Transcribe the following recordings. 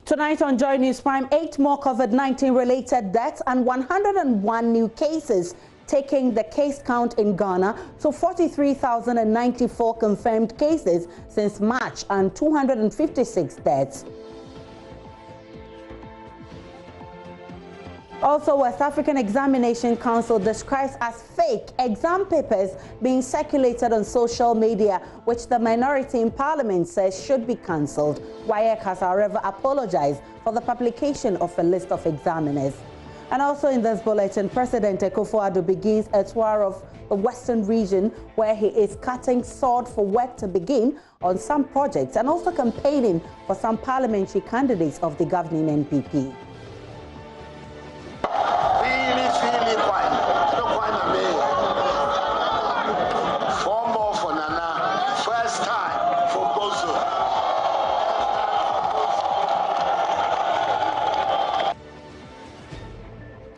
Tonight on JoyNews Prime, 8 more COVID-19 related deaths and 101 new cases, taking the case count in Ghana to 43,094 confirmed cases since March and 256 deaths. Also, West African Examination Council describes as fake exam papers being circulated on social media, which the minority in parliament says should be cancelled. WASSCE has, however, apologized for the publication of a list of examiners. And also in this bulletin, President Akufo-Addo begins a tour of the Western region, where he is cutting sword for work to begin on some projects and also campaigning for some parliamentary candidates of the governing NPP.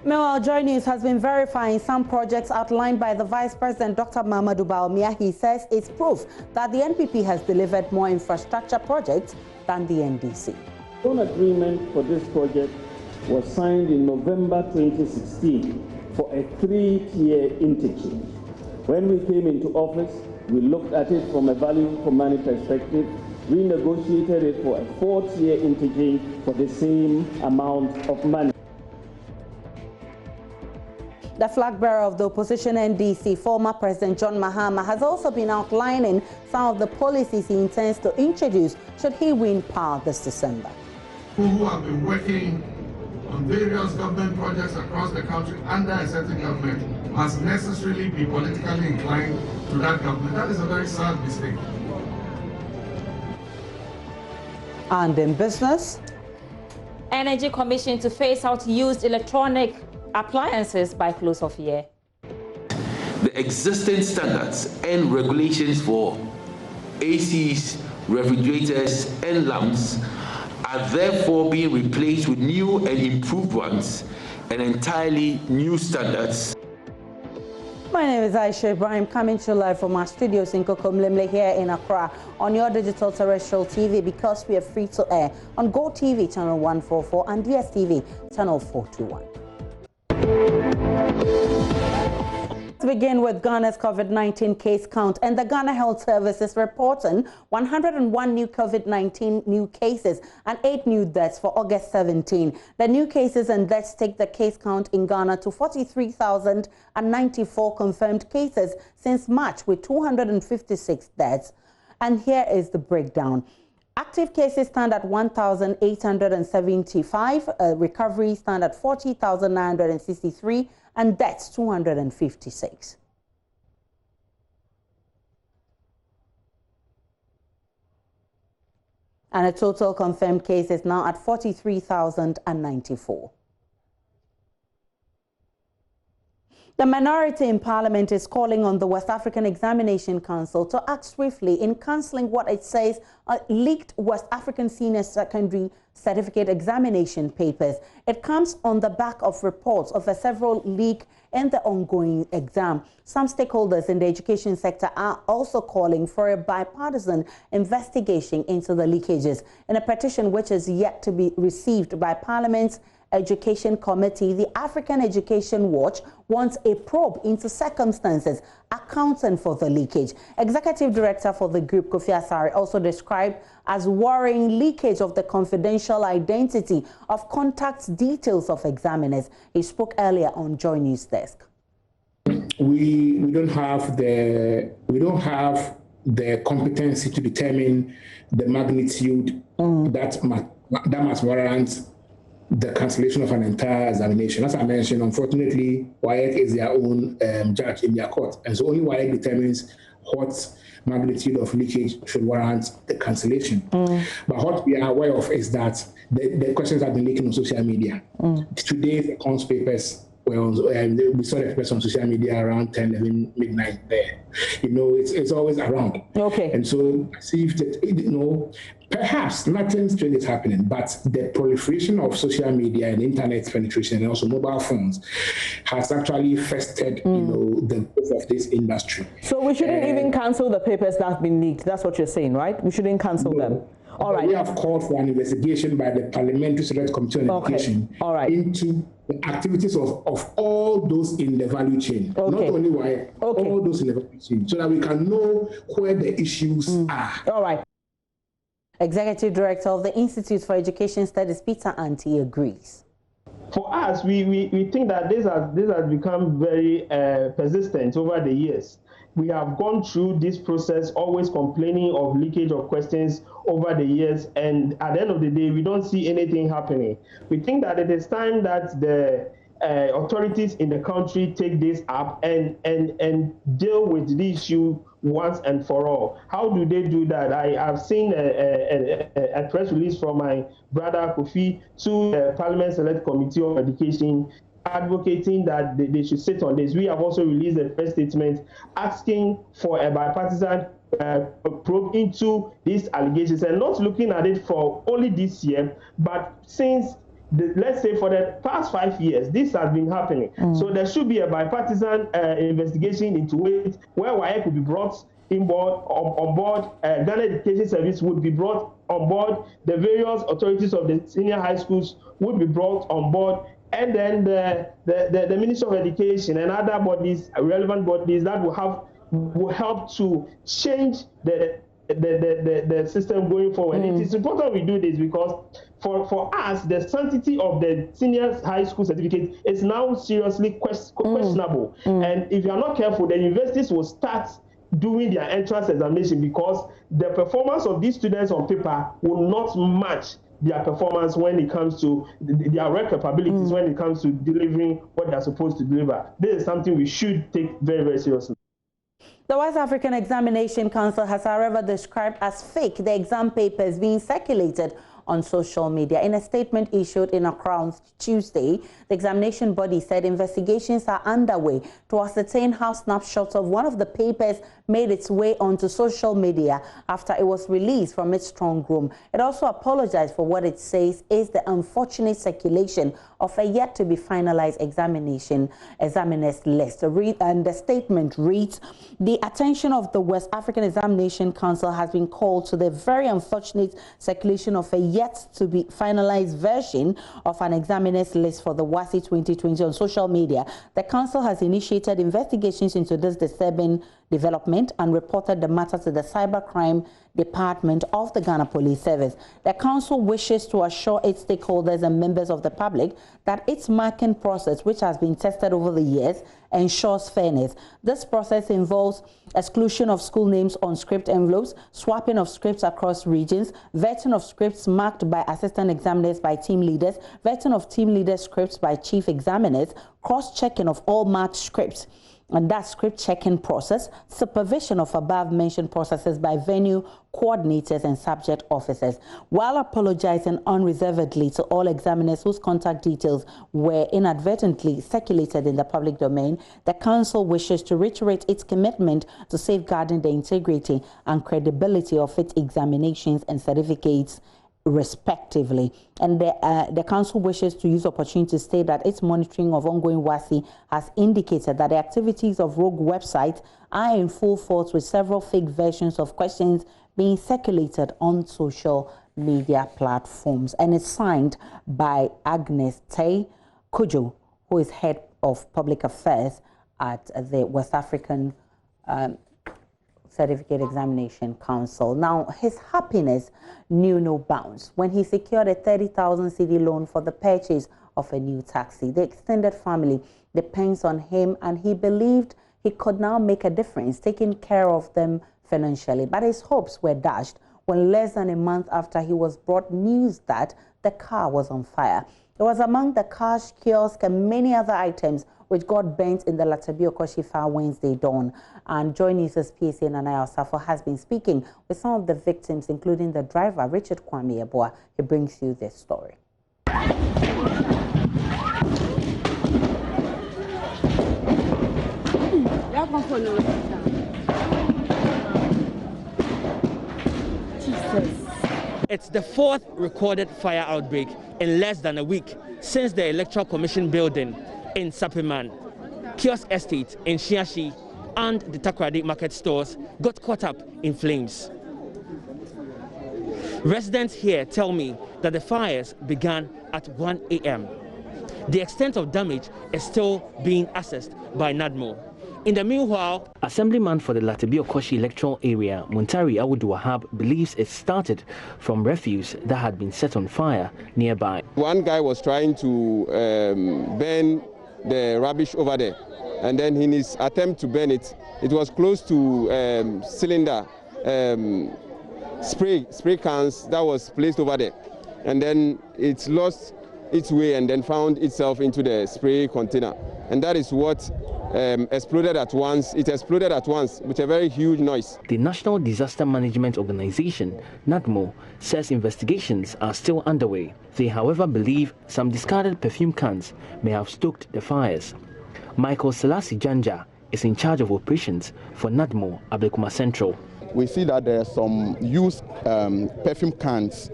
Meanwhile, JoyNews has been verifying some projects outlined by the Vice President, Dr. Mahamadou Bawumia. He says it's proof that the NPP has delivered more infrastructure projects than the NDC. The loan agreement for this project was signed in November 2016 for a 3-year interchange. When we came into office, we looked at it from a value for money perspective, renegotiated it for a 4th-year interchange for the same amount of money. The flag bearer of the opposition NDC, former President John Mahama, has also been outlining some of the policies he intends to introduce should he win power this December. People who have been working on various government projects across the country under a certain government must necessarily be politically inclined to that government. That is a very sad mistake. And in business, Energy Commission to phase out used electronic appliances by close of year. The existing standards and regulations for ACs, refrigerators and lamps are therefore being replaced with new and improved ones and entirely new standards. My name is Aisha Ibrahim, coming to you live from our studios in Kokomlemle here in Accra on your digital terrestrial TV, because we are free to air on Go TV channel 144 and DSTV channel 421. To begin with Ghana's COVID-19 case count, and the Ghana Health Service is reporting 101 new COVID-19 new cases and 8 new deaths for August 17. The new cases and deaths take the case count in Ghana to 43,094 confirmed cases since March, with 256 deaths. And here is the breakdown. Active cases stand at 1,875, recovery stand at 40,963, and deaths 256. And a total confirmed cases now at 43,094. The minority in Parliament is calling on the West African Examination Council to act swiftly in cancelling what it says are leaked West African Senior Secondary Certificate examination papers. It comes on the back of reports of a several leak in the ongoing exam. Some stakeholders in the education sector are also calling for a bipartisan investigation into the leakages. In a petition which is yet to be received by Parliament's Education Committee, the African Education Watch wants a probe into circumstances accounting for the leakage. Executive Director for the group, Kofi Asare, also described as worrying leakage of the confidential identity of contact details of examiners. He spoke earlier on JoyNews Desk. We don't have the competency to determine the magnitude that must warrant the cancellation of an entire examination. As I mentioned, unfortunately, WASSCE is their own judge in their court, and so only WASSCE determines what magnitude of leakage should warrant the cancellation. But what we are aware of is that the questions have been leaking on social media. Today, the cons papers, well, we saw the papers on social media around 10, 11 midnight there. You know, it's always around. Okay. And so, see if that, you know, perhaps nothing strange is happening, but the proliferation of social media and internet penetration and also mobile phones has actually festered, you know, the growth of this industry. So we shouldn't even cancel the papers that have been leaked. That's what you're saying, right? We shouldn't cancel them. All right. We have called for an investigation by the Parliamentary Select Committee on Education into the activities of all those in the value chain, not only WAEC, all those in the value chain, so that we can know where the issues are. All right. Executive Director of the Institute for Education Studies, Peter Anti, agrees. For us, we think that this has become very persistent over the years. We have gone through this process always complaining of leakage of questions over the years, and at the end of the day, we don't see anything happening. We think that it is time that the authorities in the country take this up and deal with the issue once and for all. How do they do that? I have seen a press release from my brother Kofi to the Parliament Select Committee on Education advocating that they should sit on this. We have also released a press statement asking for a bipartisan probe into these allegations and not looking at it for only this year, but since let's say for the past 5 years, this has been happening. So there should be a bipartisan investigation into it, where WAEC could be brought on board, Ghana Education Service would be brought on board, the various authorities of the senior high schools would be brought on board, and then the Ministry of Education and other bodies, relevant bodies that will help to change the system going forward. It is important we do this because for us, the sanctity of the senior high school certificate is now seriously questionable. And if you are not careful, the universities will start doing their entrance examination because the performance of these students on paper will not match their performance when it comes to their rare capabilities, when it comes to delivering what they're supposed to deliver. This is something we should take very, very seriously. The West African Examination Council has, however, described as fake the exam papers being circulated on social media. In a statement issued in Accra on Tuesday, the examination body said investigations are underway to ascertain how snapshots of one of the papers made its way onto social media after it was released from its strong room. It also apologized for what it says is the unfortunate circulation of a yet-to-be finalized examiners list. And the statement reads, the attention of the West African Examination Council has been called to the very unfortunate circulation of a yet-to-be finalized version of an examiners list for the WASSCE 2020 on social media. The council has initiated investigations into this disturbing development and reported the matter to the Cybercrime Department of the Ghana Police Service. The council wishes to assure its stakeholders and members of the public that its marking process, which has been tested over the years, ensures fairness. This process involves exclusion of school names on script envelopes, swapping of scripts across regions, vetting of scripts marked by assistant examiners by team leaders, vetting of team leader scripts by chief examiners, cross-checking of all marked scripts, and that script checking process, supervision of above-mentioned processes by venue coordinators and subject officers. While apologizing unreservedly to all examiners whose contact details were inadvertently circulated in the public domain, the council wishes to reiterate its commitment to safeguarding the integrity and credibility of its examinations and certificates respectively. And the council wishes to use the opportunity to state that its monitoring of ongoing WASSCE has indicated that the activities of rogue websites are in full force, with several fake versions of questions being circulated on social media platforms. And it's signed by Agnes Tay Kujo, who is head of public affairs at the West African Certificate Examination Council. Now, his happiness knew no bounds when he secured a 30,000 cedi loan for the purchase of a new taxi. The extended family depends on him, and he believed he could now make a difference, taking care of them financially. But his hopes were dashed when less than a month after he was brought news that the car was on fire. It was among the cash, kiosk, and many other items which got burnt in the Latebiokorshie Fire Wednesday dawn. And JoyNews' PSA Nanaya Osafo has been speaking with some of the victims, including the driver, Richard Commey Eboa. He brings you this story. It's the fourth recorded fire outbreak in less than a week since the Electoral Commission building in Sapiman, Kiosk Estate in Shiashi, and the Takoradi market stores got caught up in flames. Residents here tell me that the fires began at 1 a.m. The extent of damage is still being assessed by NADMO. In the meanwhile, Assemblyman for the Latebiokorshie electoral area, Muntari Awudu-Wahab, believes it started from refuse that had been set on fire nearby. One guy was trying to burn the rubbish over there, and then in his attempt to burn it, it was close to cylinder spray cans that was placed over there, and then it lost its way and then found itself into the spray container, and that is what exploded at once. It exploded at once with a very huge noise. The National Disaster Management Organization, NADMO, says investigations are still underway. They, however, believe some discarded perfume cans may have stoked the fires. Michael Selassie Janja is in charge of operations for NADMO Ablekuma Central. We see that there are some used perfume cans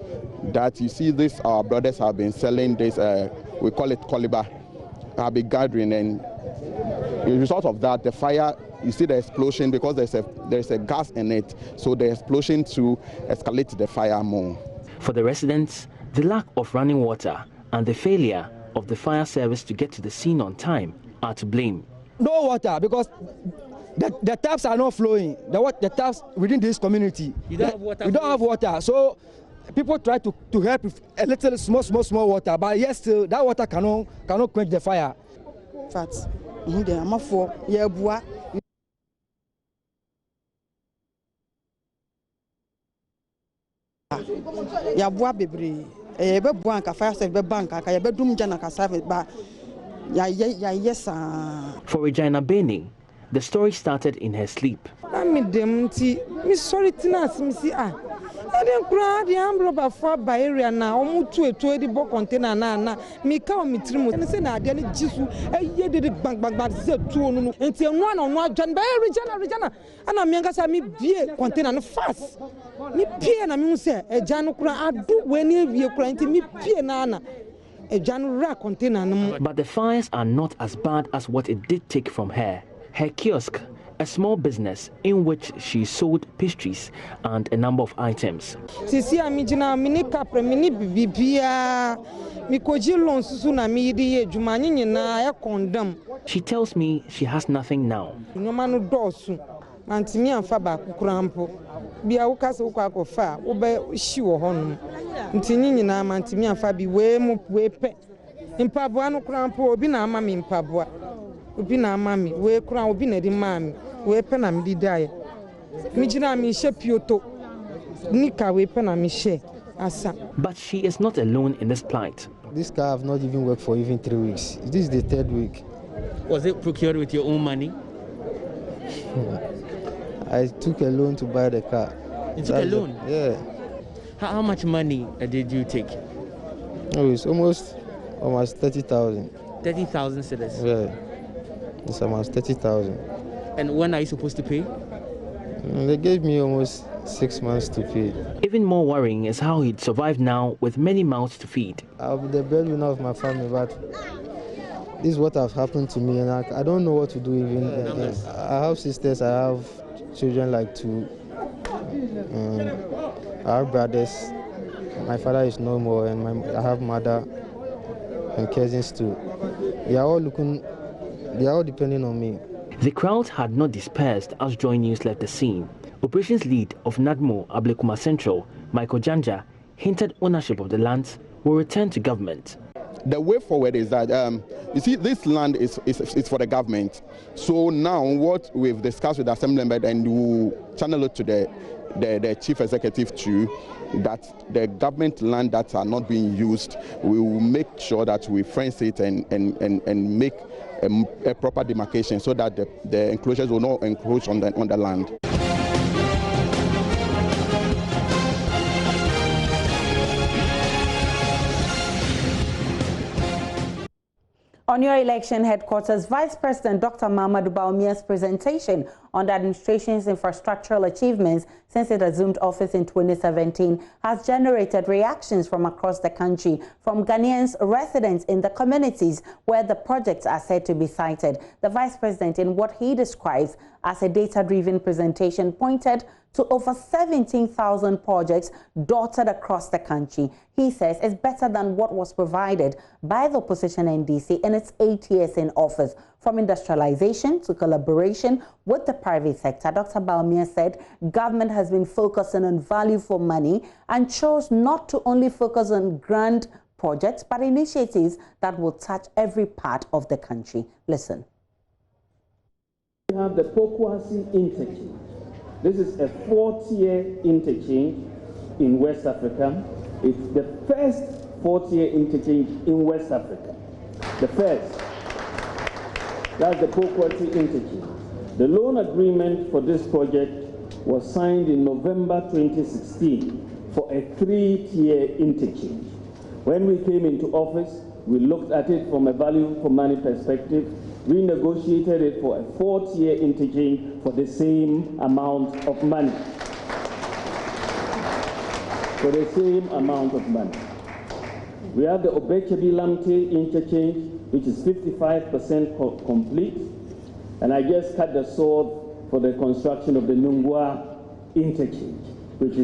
that you see our brothers have been selling this, we call it coliba, have been gathering, and as a result of that, the fire, you see the explosion because there's a gas in it, so the explosion to escalate the fire more. For the residents, the lack of running water and the failure of the fire service to get to the scene on time are to blame. No water because the taps are not flowing. The taps within this community. You don't have water? We don't have water. So people try to help with a little small water, but yes, still that water cannot quench the fire. Fats. I'm for Yabua. Yabua Bibri. A bank, a fire service bank, a bedroom janaka service, but yes. For Regina Benning, the story started in her sleep. Miss sorry, I didn't cry the umbrella for by area now, almost to a 20 box container. Me come me trim and say, I didn't just a year did it bank said 2 until 1 on 1 John by Regina. And I'm younger, I me beer container fast. Me peer and I mean, say, a Jan cry, I do when you're crying to me peer nana. A Jan rack container. But the fires are not as bad as what it did take from her. Her kiosk, a small business in which she sold pastries and a number of items. She tells me she has nothing now. But she is not alone in this plight. This car have not even worked for even 3 weeks. This is the 3rd week. Was it procured with your own money? I took a loan to buy the car. You took a loan? Yeah. How much money did you take? Oh, it's almost 30,000. 30,000 cedis? Yeah. It's almost 30,000. And when are you supposed to pay? They gave me almost 6 months to pay. Even more worrying is how he'd survive now with many mouths to feed. I'll be the breadwinner of my family, but this is what has happened to me, and I don't know what to do even. I have sisters, I have children like 2. I have brothers. My father is no more, and I have mother and cousins too. They are all depending on me. The crowd had not dispersed as JoyNews left the scene. Operations lead of NADMO Ablekuma Central, Michael Janja, hinted ownership of the land will return to government. The way forward is that, you see, this land is for the government. So now what we've discussed with the Assembly member, and we'll channel it to the Chief Executive too, that the government land that are not being used, we will make sure that we fence it and make a proper demarcation so that the enclosures will not encroach on the land. On your election headquarters, Vice President Dr. Mahama Bawumia's presentation on the administration's infrastructural achievements since it assumed office in 2017 has generated reactions from across the country from Ghanaians residents in the communities where the projects are said to be sited. The Vice President, in what he describes as a data-driven presentation pointed to over 17,000 projects dotted across the country. He says it's better than what was provided by the opposition NDC in its 8 years in office. From industrialization to collaboration with the private sector, Dr. Bawumia said government has been focusing on value for money and chose not to only focus on grand projects, but initiatives that will touch every part of the country. Listen. We have the WASSCE interchange. This is a 4-tier interchange in West Africa. It's the first 4-tier interchange in West Africa. The first. That's the WASSCE interchange. The loan agreement for this project was signed in November 2016 for a 3-tier interchange. When we came into office, we looked at it from a value for money perspective, renegotiated it for a 4-tier interchange for the same amount of money. For the same amount of money. We have the Obechebi-Lamte interchange, which is 55% complete, and I just cut the sword for the construction of the Nungwa interchange, which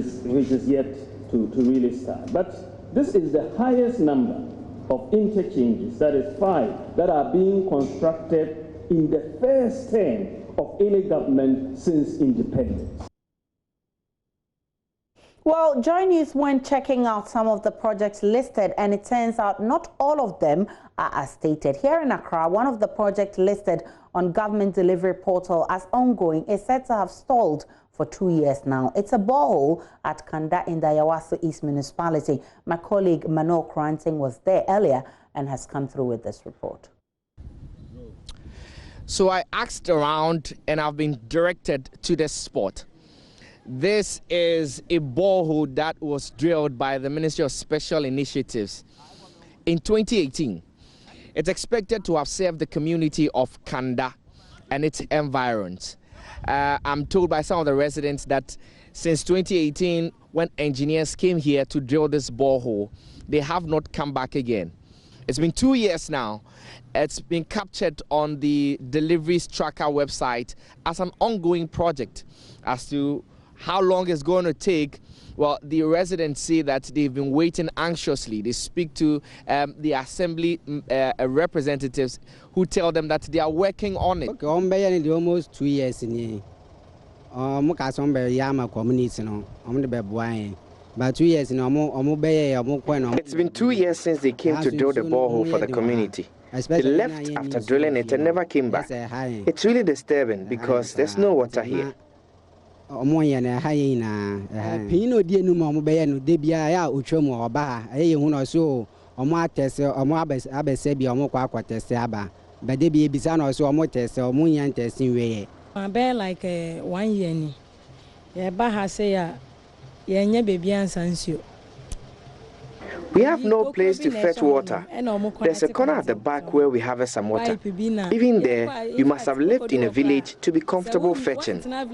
is yet to really start. But this is the highest number of interchanges, that is 5, that are being constructed in the first term of any government since independence. Well, JoyNews went checking out some of the projects listed, and it turns out not all of them are as stated. Here in Accra, one of the projects listed on government delivery portal as ongoing is said to have stalled for 2 years now. It's a borehole at Kanda in the WASSCE East Municipality. My colleague Mano Kranting was there earlier and has come through with this report. So I asked around and I've been directed to the spot. This is a borehole that was drilled by the Ministry of Special Initiatives in 2018. It's expected to have served the community of Kanda and its environs. I'm told by some of the residents that since 2018, when engineers came here to drill this borehole, they have not come back again. It's been 2 years now. It's been captured on the deliveries tracker website as an ongoing project. As to how long it's going to take, well, the residents say that they've been waiting anxiously. They speak to the assembly representatives who tell them that they are working on it. Okay, almost 2 years in here. But 2 years It's been 2 years since they came to drill the borehole for the community. They left after drilling it and never came back. It's really disturbing because there's no water here. Like 1 year. We have no place to fetch water. There's a corner at the back where we have some water. Even there, you must have lived in a village to be comfortable fetching. But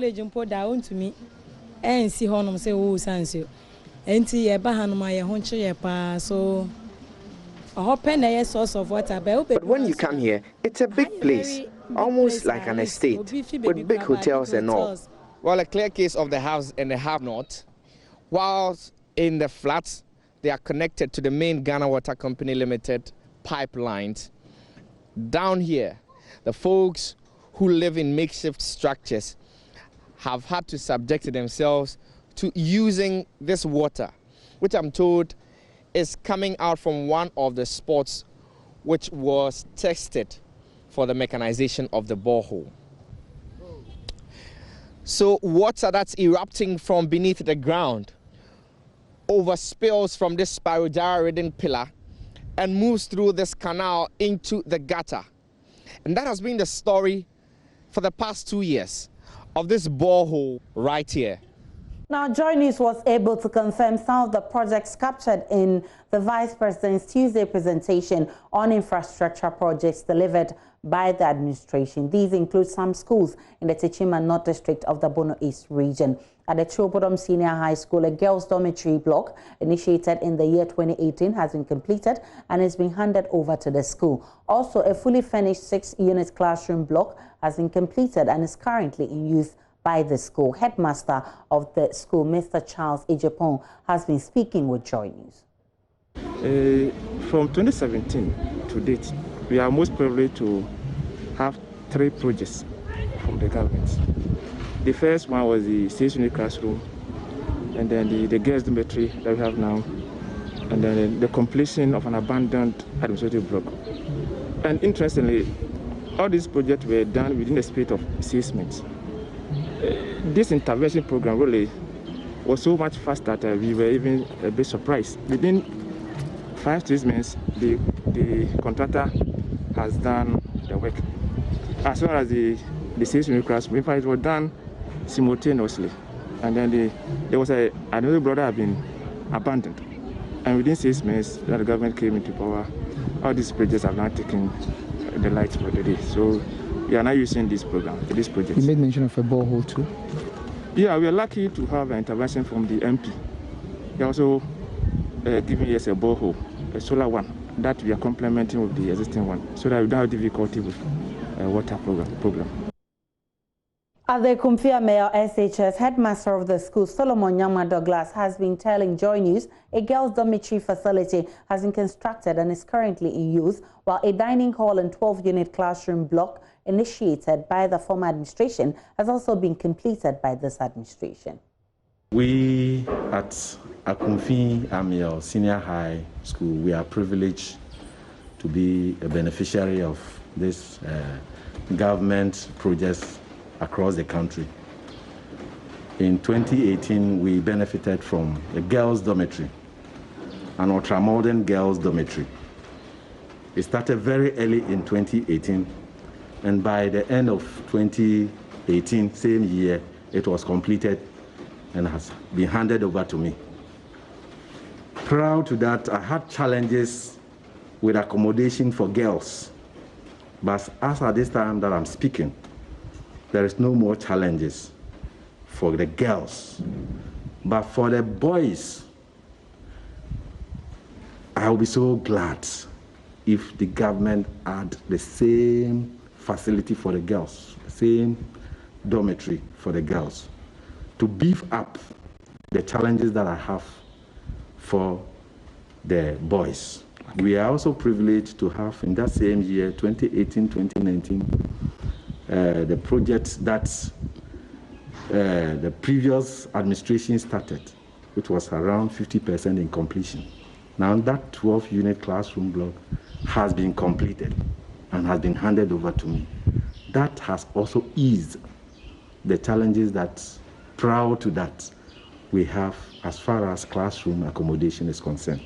when you come here, it's a big place, almost like an estate, with big hotels and all. Well, a clear case of the haves and the have-not. Whilst in the flats, they are connected to the main Ghana Water Company Limited pipelines. Down here, the folks who live in makeshift structures have had to subject themselves to using this water, which I'm told is coming out from one of the spots which was tested for the mechanization of the borehole. So water that's erupting from beneath the ground overspills from this spiral-ridden pillar and moves through this canal into the gutter. And that has been the story for the past 2 years of this borehole right here. Now, JoyNews was able to confirm some of the projects captured in the Vice President's Tuesday presentation on infrastructure projects delivered by the administration. These include some schools in the Techima North District of the Bono East region. At the Chobodom Senior High School, a girls' dormitory block initiated in the year 2018 has been completed and is being handed over to the school. Also, a fully furnished 6-unit classroom block has been completed and is currently in use by the school. Headmaster of the school, Mr. Charles Ejapon, has been speaking with JoyNews. From 2017 to date, we are most privileged to have 3 projects from the government. The first one was the 6-unit classroom, and then the girls' dormitory that we have now, and then the completion of an abandoned administrative block. And interestingly, all these projects were done within the spirit of 6 months. This intervention program really was so much faster that we were even a bit surprised. Within 5 to 6 months, the contractor has done the work. As well as the 6-unit classroom, in fact, it was done simultaneously. And then there was another brother had been abandoned. And within 6 months, the government came into power. All these projects have now taken the light for the day. So we are now using this program, this project. You made mention of a borehole too? Yeah, we are lucky to have an intervention from the MP. He also giving us a borehole, a solar one, that we are complementing with the existing one, so that we don't have difficulty with water problem. At the Kumfia Mayor SHS, headmaster of the school, Solomon Nyama Douglas, has been telling JoyNews a girls' dormitory facility has been constructed and is currently in use, while a dining hall and 12-unit classroom block initiated by the former administration has also been completed by this administration. We at Akumfi Amiel Senior High School, we are privileged to be a beneficiary of this government projects across the country. In 2018, we benefited from a girls' dormitory, an ultramodern girls' dormitory. It started very early in 2018, and by the end of 2018, same year, it was completed and has been handed over to me. Prior to that, I had challenges with accommodation for girls, but as at this time that I'm speaking, there is no more challenges for the girls. But for the boys, I will be so glad if the government had the same facility for the girls, the same dormitory for the girls, to beef up the challenges that I have for the boys. We are also privileged to have in that same year, 2018-2019, the project that the previous administration started, which was around 50% in completion. Now that 12-unit classroom block has been completed and has been handed over to me. That has also eased the challenges that prior to that we have as far as classroom accommodation is concerned.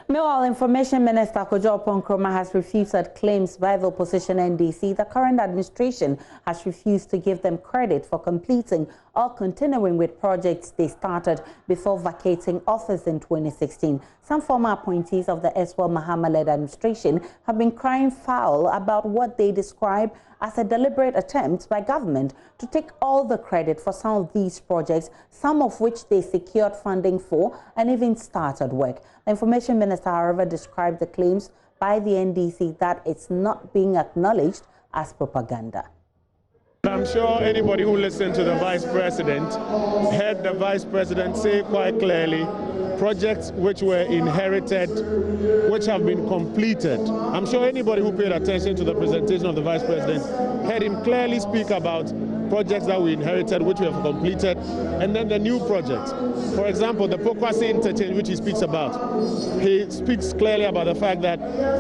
Meanwhile, Information Minister Kojo Nkrumah has refuted claims by the opposition NDC. The current administration has refused to give them credit for completing or continuing with projects they started before vacating office in 2016. Some former appointees of the erstwhile Mahama-led administration have been crying foul about what they describe as a deliberate attempt by government to take all the credit for some of these projects, some of which they secured funding for and even started work. The Information Minister, however, described the claims by the NDC that it's not being acknowledged as propaganda. I'm sure anybody who listened to the Vice President heard the Vice President say quite clearly projects which were inherited, which have been completed. I'm sure anybody who paid attention to the presentation of the Vice President heard him clearly speak about projects that we inherited, which we have completed, and then the new projects. For example, the WASSCE interchange, which he speaks about. He speaks clearly about the fact that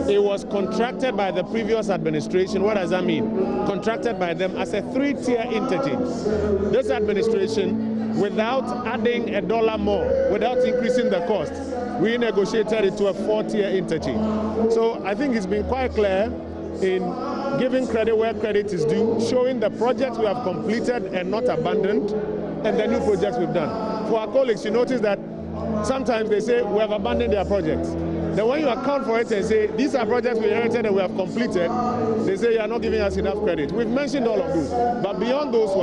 it was contracted by the previous administration. What does that mean? Contracted by them as a 3-tier interchange. This administration, without adding $1 more, without increasing the cost, we negotiated it to a 4-tier interchange. So I think it's been quite clear in giving credit where credit is due, showing the projects we have completed and not abandoned, and the new projects we've done. For our colleagues, you notice that sometimes they say we have abandoned their projects. Then when you account for it and say these are projects we inherited and we have completed, they say you are not giving us enough credit. We've mentioned all of those, but beyond those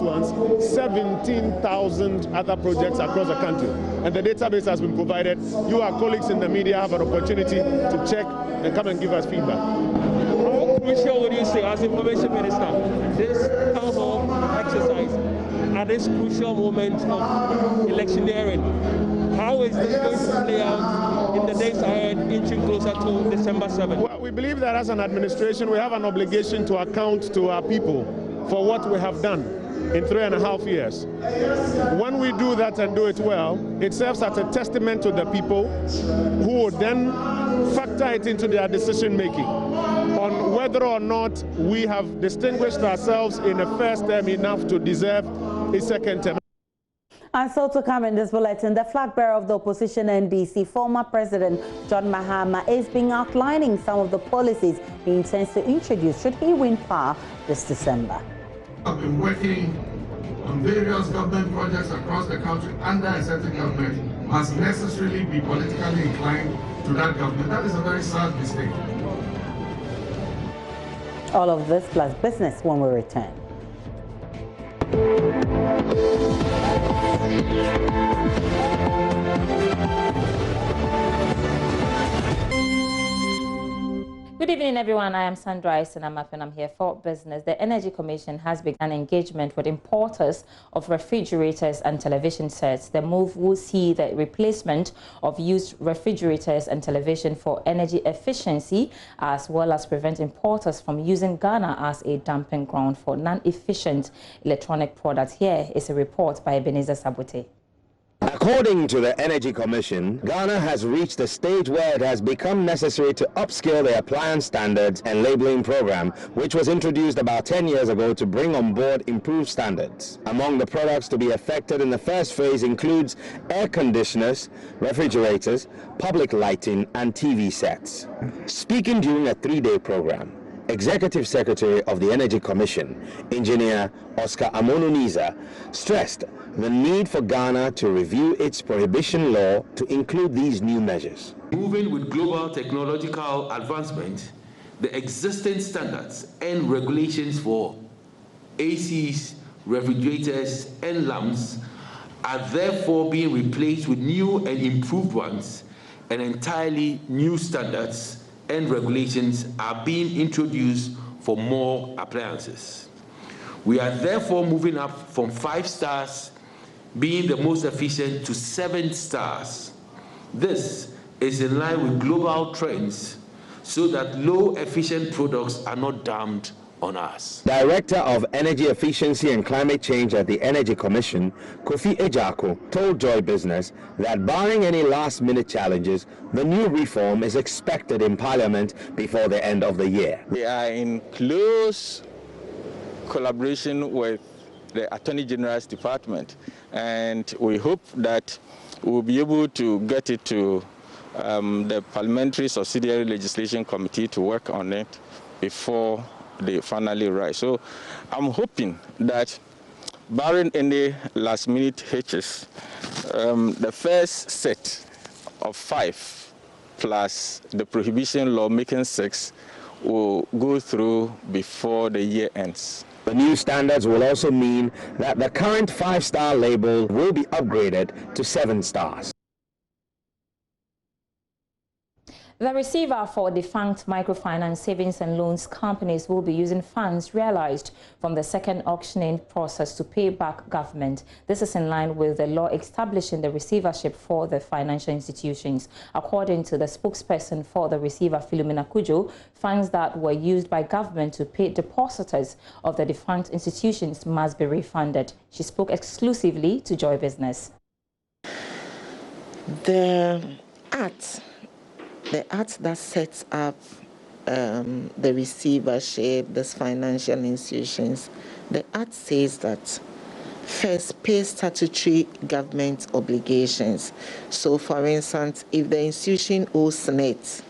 ones, 17,000 other projects across the country, and the database has been provided. You, our colleagues in the media, have an opportunity to check and come and give us feedback. How crucial would you say, as Information Minister, this town hall exercise at this crucial moment of electioneering? How is this going to play out in the days ahead, inching closer to December 7th? Well, we believe that as an administration, we have an obligation to account to our people for what we have done in 3.5 years. When we do that and do it well, it serves as a testament to the people who will then factor it into their decision making on whether or not we have distinguished ourselves in a first term enough to deserve a second term. And so to come in this bulletin, the flag bearer of the opposition NDC, former President John Mahama, is being outlining some of the policies he intends to introduce should he win power this December. I've been working on various government projects across the country under a certain government must necessarily be politically inclined to that government. That is a very sad mistake. All of this plus business when we return. Good evening, everyone. I am Sandra and I'm here for business. The Energy Commission has begun engagement with importers of refrigerators and television sets. The move will see the replacement of used refrigerators and television for energy efficiency, as well as prevent importers from using Ghana as a dumping ground for non-efficient electronic products. Here is a report by Ebenezer Sabote. According to the Energy Commission, Ghana has reached a stage where it has become necessary to upscale the appliance standards and labeling program, which was introduced about 10 years ago to bring on board improved standards. Among the products to be affected in the first phase includes air conditioners, refrigerators, public lighting, and TV sets. Speaking during a 3-day program, Executive Secretary of the Energy Commission, Engineer Oscar Amonuniza, stressed the need for Ghana to review its prohibition law to include these new measures. Moving with global technological advancement, the existing standards and regulations for ACs, refrigerators, and lamps are therefore being replaced with new and improved ones, and entirely new standards and regulations are being introduced for more appliances. We are therefore moving up from 5 stars being the most efficient to 7 stars. This is in line with global trends so that low efficient products are not dumped on us. Director of Energy Efficiency and Climate Change at the Energy Commission, Kofi Ejako, told Joy Business that barring any last-minute challenges, the new reform is expected in Parliament before the end of the year. We are in close collaboration with the Attorney General's Department, and we hope that we'll be able to get it to the Parliamentary Subsidiary Legislation Committee to work on it before they finally rise. So I'm hoping that, barring any last-minute hitches, the first set of 5 plus the prohibition law making 6 will go through before the year ends. The new standards will also mean that the current 5-star label will be upgraded to 7 stars. The receiver for defunct microfinance savings and loans companies will be using funds realized from the second auctioning process to pay back government. This is in line with the law establishing the receivership for the financial institutions. According to the spokesperson for the receiver, Philomena Kujo, funds that were used by government to pay depositors of the defunct institutions must be refunded. She spoke exclusively to Joy Business. The act that sets up the receivership, these financial institutions, the act says that first, pay statutory government obligations. So, for instance, if the institution owes net,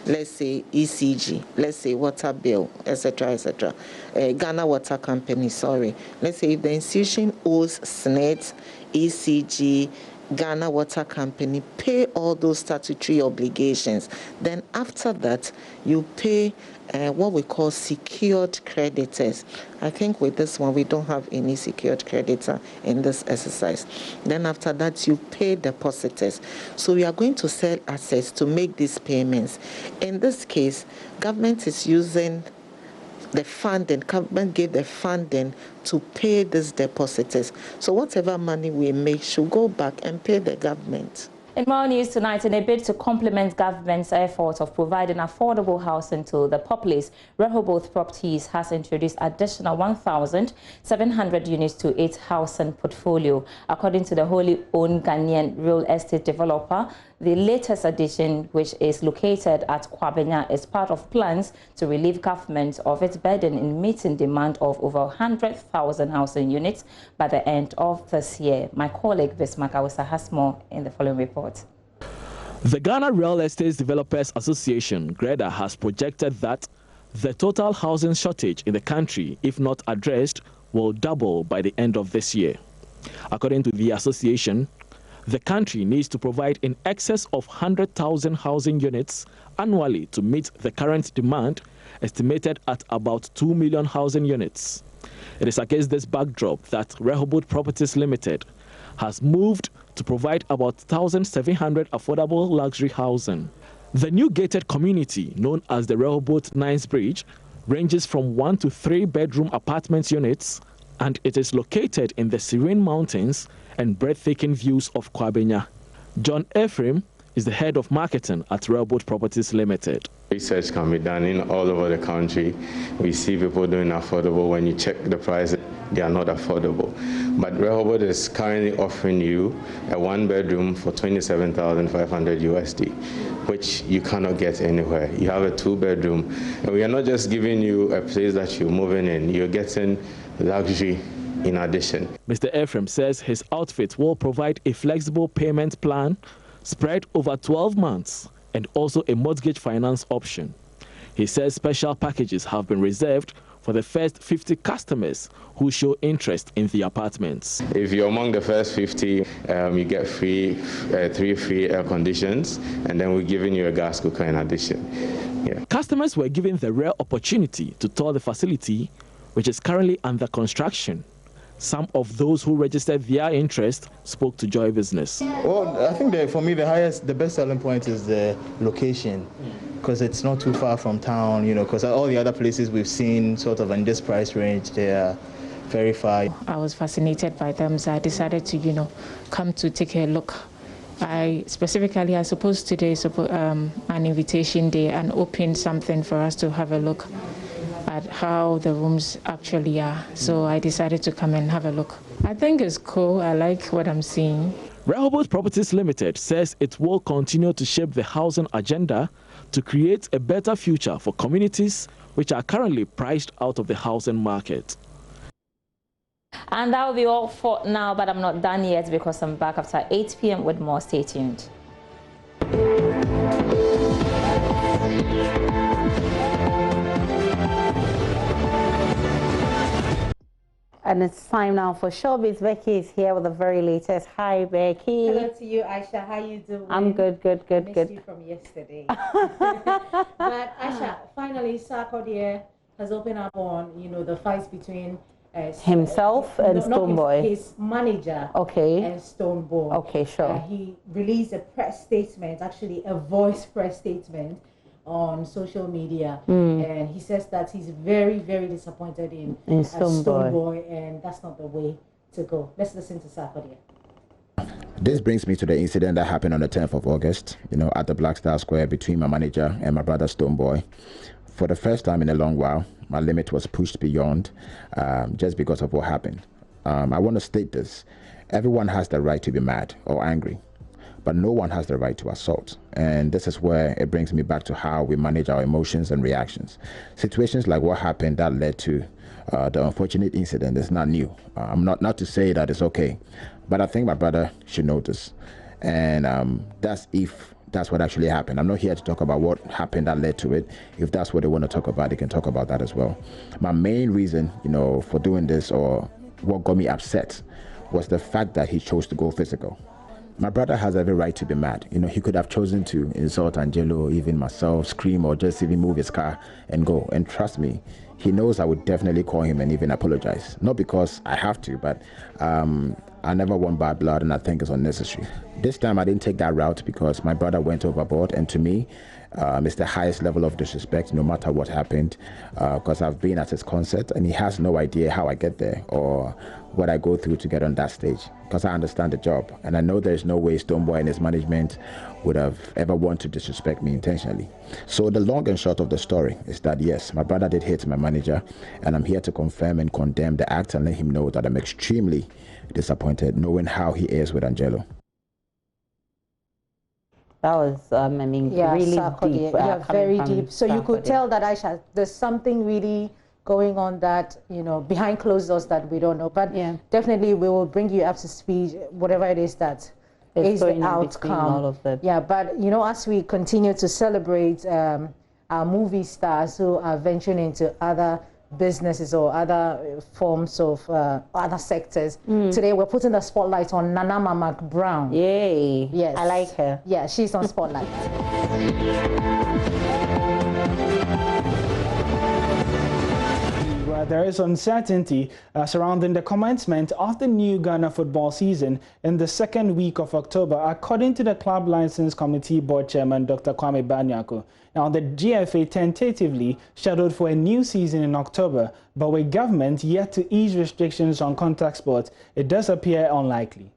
let's say ECG, let's say water bill, etc., etc. Ghana Water Company, sorry. Let's say if the institution owes SNET, ECG, Ghana Water Company, pay all those statutory obligations. Then after that, you pay what we call secured creditors. I think with this one, we don't have any secured creditor in this exercise. Then after that, you pay depositors. So we are going to sell assets to make these payments. In this case, government is using the funding, government gave the funding to pay these depositors. So whatever money we make should go back and pay the government. In more news tonight, in a bid to complement government's efforts of providing affordable housing to the populace, Rehoboth Properties has introduced additional 1,700 units to its housing portfolio. According to the wholly owned Ghanaian real estate developer, the latest addition, which is located at Kwabenya, is part of plans to relieve government of its burden in meeting demand of over 100,000 housing units by the end of this year. My colleague Bismarck Awisa has more in the following report. The Ghana Real Estate Developers Association, GREDA, has projected that the total housing shortage in the country, if not addressed, will double by the end of this year. According to the association, the country needs to provide in excess of 100,000 housing units annually to meet the current demand, estimated at about 2 million housing units. It is against this backdrop that Rehoboth Properties Limited has moved to provide about 1,700 affordable luxury housing. The new gated community, known as the Rehoboth Nines Bridge, ranges from 1 to 3 bedroom apartment units, and it is located in the serene mountains and breathtaking views of Kwabenya. John Ephraim is the head of marketing at Rehoboth Properties Limited. Research can be done in all over the country. We see people doing affordable. When you check the price, they are not affordable. But Rehoboth is currently offering you a 1-bedroom for 27,500 USD, which you cannot get anywhere. You have a 2-bedroom, and we are not just giving you a place that you're moving in. You're getting luxury in addition. Mr. Ephraim says his outfit will provide a flexible payment plan spread over 12 months and also a mortgage finance option. He says special packages have been reserved for the first 50 customers who show interest in the apartments. If you're among the first 50, you get 3 free air conditions, and then we're giving you a gas cooker in addition. Yeah. Customers were given the rare opportunity to tour the facility, which is currently under construction. Some of those who registered their interest spoke to Joy Business. Well, I think for me the best selling point is the location, because it's not too far from town, you know, because all the other places we've seen sort of in this price range, they are very far. I was fascinated by them, so I decided to, come to take a look. I suppose today is an invitation day and open something for us to have a look at how the rooms actually are. So I decided to come and have a look. I think it's cool. I like what I'm seeing. Rehoboth Properties Limited says it will continue to shape the housing agenda to create a better future for communities which are currently priced out of the housing market. And that will be all for now, but I'm not done yet because I'm back after 8 p.m. with more. Stay tuned. And it's time now for Showbiz. Becky is here with the very latest. Hi, Becky. Hello to you, Aisha. How you doing? I'm good. Missed you from yesterday. But Aisha, finally, Sarkodie has opened up on, the fights between himself and Stonebwoy. His manager. Okay. And Stonebwoy. Okay, sure. He released a press statement, actually a voice press statement, on social media, and he says that he's very, very disappointed in Stonebwoy, and that's not the way to go. Let's listen to Sarkodie. This brings me to the incident that happened on the 10th of August, at the Black Star Square between my manager and my brother Stonebwoy. For the first time in a long while, my limit was pushed beyond just because of what happened. I want to state this. Everyone has the right to be mad or angry, but no one has the right to assault. And this is where it brings me back to how we manage our emotions and reactions. Situations like what happened that led to the unfortunate incident is not new. I'm not to say that it's okay, but I think my brother should know this. And that's if that's what actually happened. I'm not here to talk about what happened that led to it. If that's what they want to talk about, they can talk about that as well. My main reason, for doing this, or what got me upset, was the fact that he chose to go physical. My brother has every right to be mad. He could have chosen to insult Angelo, even myself, scream, or just even move his car and go. And trust me, he knows I would definitely call him and even apologize. Not because I have to, but I never want bad blood, and I think it's unnecessary. This time I didn't take that route because my brother went overboard, and to me, it's the highest level of disrespect, no matter what happened, because I've been at his concert, and he has no idea how I get there or what I go through to get on that stage, because I understand the job, and I know there's no way Stonebwoy and his management would have ever wanted to disrespect me intentionally. So the long and short of the story is that yes, my brother did hit my manager, and I'm here to confirm and condemn the act and let him know that I'm extremely disappointed knowing how he is with Angelo. That was, really Sarkodie, deep. Yeah, very deep. So Sarkodie. You could tell that, Aisha, there's something really going on that, behind closed doors that we don't know. But definitely we will bring you up to speed, whatever it is that is the outcome. All of that. Yeah, but, as we continue to celebrate our movie stars who are venturing into other businesses or other forms of other sectors. Today we're putting the spotlight on Nana Mama Brown. Yay. Yes. I like her. Yeah, she's on spotlight. There is uncertainty surrounding the commencement of the new Ghana football season in the second week of October, according to the Club License Committee Board Chairman Dr. Commey Banyako. Now, the GFA tentatively scheduled for a new season in October, but with government yet to ease restrictions on contact sports, it does appear unlikely.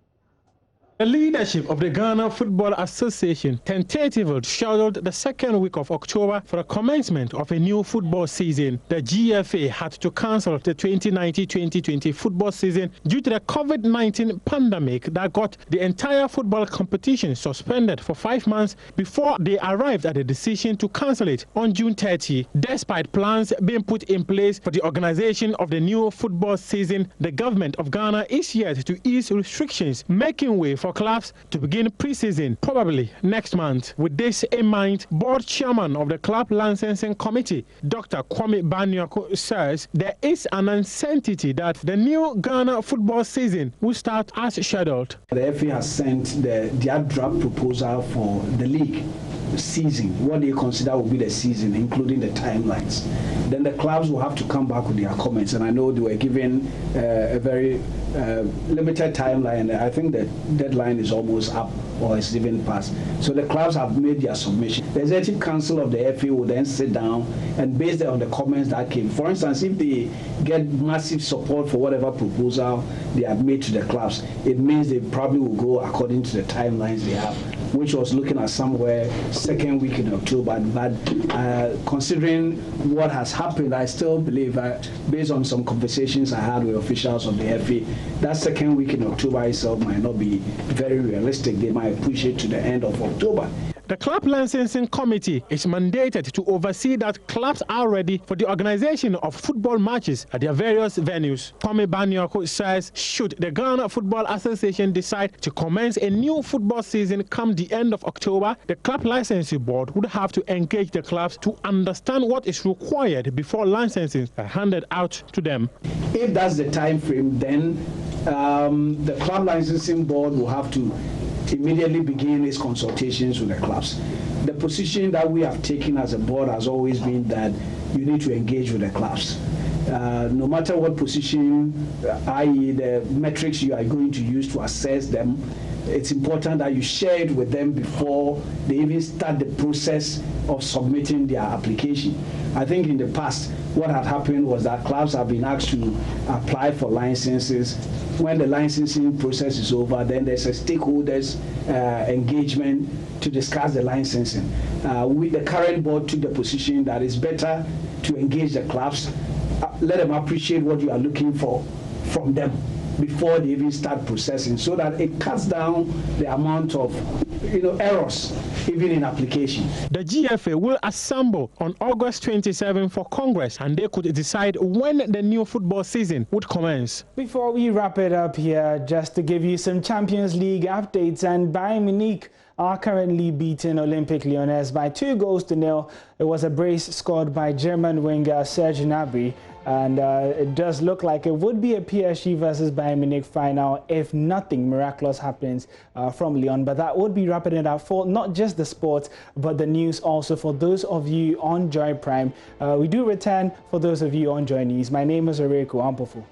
The leadership of the Ghana Football Association tentatively scheduled the second week of October for the commencement of a new football season. The GFA had to cancel the 2019-2020 football season due to the COVID-19 pandemic that got the entire football competition suspended for 5 months before they arrived at a decision to cancel it on June 30. Despite plans being put in place for the organization of the new football season, the government of Ghana is yet to ease restrictions, making way for clubs to begin pre-season probably next month. With this in mind, board chairman of the Club Licensing Committee, Dr. Commey Banyako, says there is an uncertainty that the new Ghana football season will start as scheduled. The FA has sent their draft proposal for the league season, what they consider will be the season, including the timelines. Then the clubs will have to come back with their comments, and I know they were given a very limited timeline. I think the deadline is almost up or it's even past. So the clubs have made their submission. The Executive Council of the FA will then sit down and based on the comments that came. For instance, if they get massive support for whatever proposal they have made to the clubs, it means they probably will go according to the timelines they have, which was looking at somewhere second week in October. But considering what has happened, I still believe, based on some conversations I had with officials of the FA, that second week in October itself might not be very realistic. They might push it to the end of October. The Club Licensing Committee is mandated to oversee that clubs are ready for the organization of football matches at their various venues. Commey Banyako says should the Ghana Football Association decide to commence a new football season come the end of October, the Club Licensing Board would have to engage the clubs to understand what is required before licenses are handed out to them. If that's the time frame, then the Club Licensing Board will have to immediately begin its consultations with the clubs. The position that we have taken as a board has always been that you need to engage with the clubs. No matter what position, i.e. the metrics you are going to use to assess them, it's important that you share it with them before they even start the process of submitting their application. I think in the past, what had happened was that clubs have been asked to apply for licenses. When the licensing process is over, then there's a stakeholders engagement to discuss the licensing. The current board took the position that it's better to engage the clubs, let them appreciate what you are looking for from them before they even start processing, so that it cuts down the amount of errors even in application. The GFA will assemble on August 27 for Congress, and they could decide when the new football season would commence. Before we wrap it up here, just to give you some Champions League updates, and Bayern Munich are currently beating Olympic Lyonnais by 2-0. It was a brace scored by German winger Serge Gnabry, and it does look like it would be a PSG versus Bayern Munich final if nothing miraculous happens from Lyon. But that would be wrapping it up for not just the sports, but the news also for those of you on Joy Prime. We do return for those of you on JoyNews. My name is Oreko Ampofu.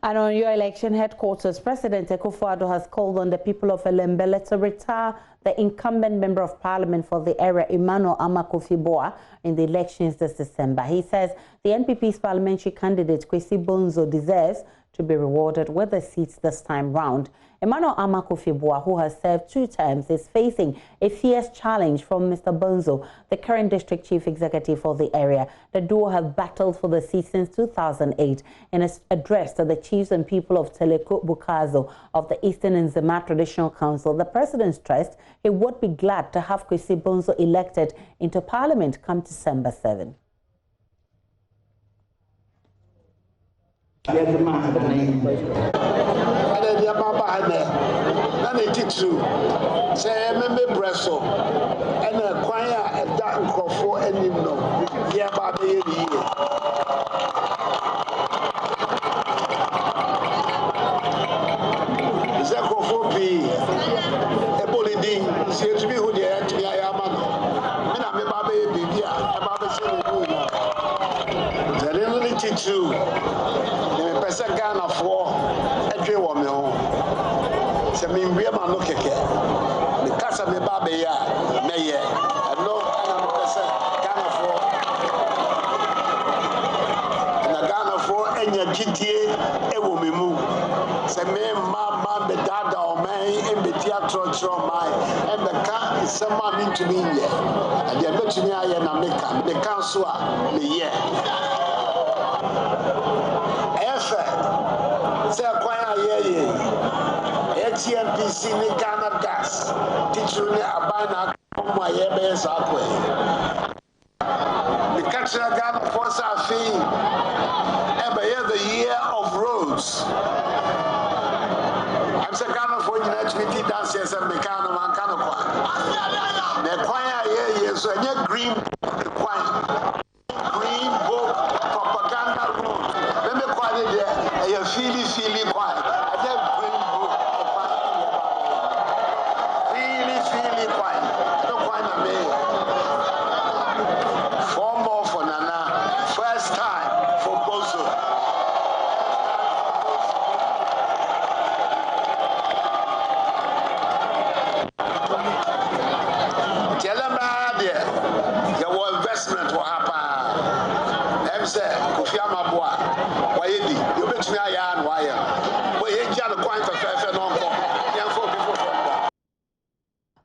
And on your election headquarters, President Akufo-Addo has called on the people of Elembele to retire the incumbent member of parliament for the area, Emmanuel Amakofi-Boa, in the elections this December. He says the NPP's parliamentary candidate, Kwesi Bonzo, deserves to be rewarded with the seats this time round. Emmanuel Amakofi-Boa, who has served 2 terms, is facing a fierce challenge from Mr. Bonzo, the current district chief executive for the area. The duo have battled for the seat since 2008. In an address to the chiefs and people of Teleko-Bukazo of the Eastern Nzema Traditional Council, the president stressed he would be glad to have Kwesi Bonzo elected into parliament come December 7.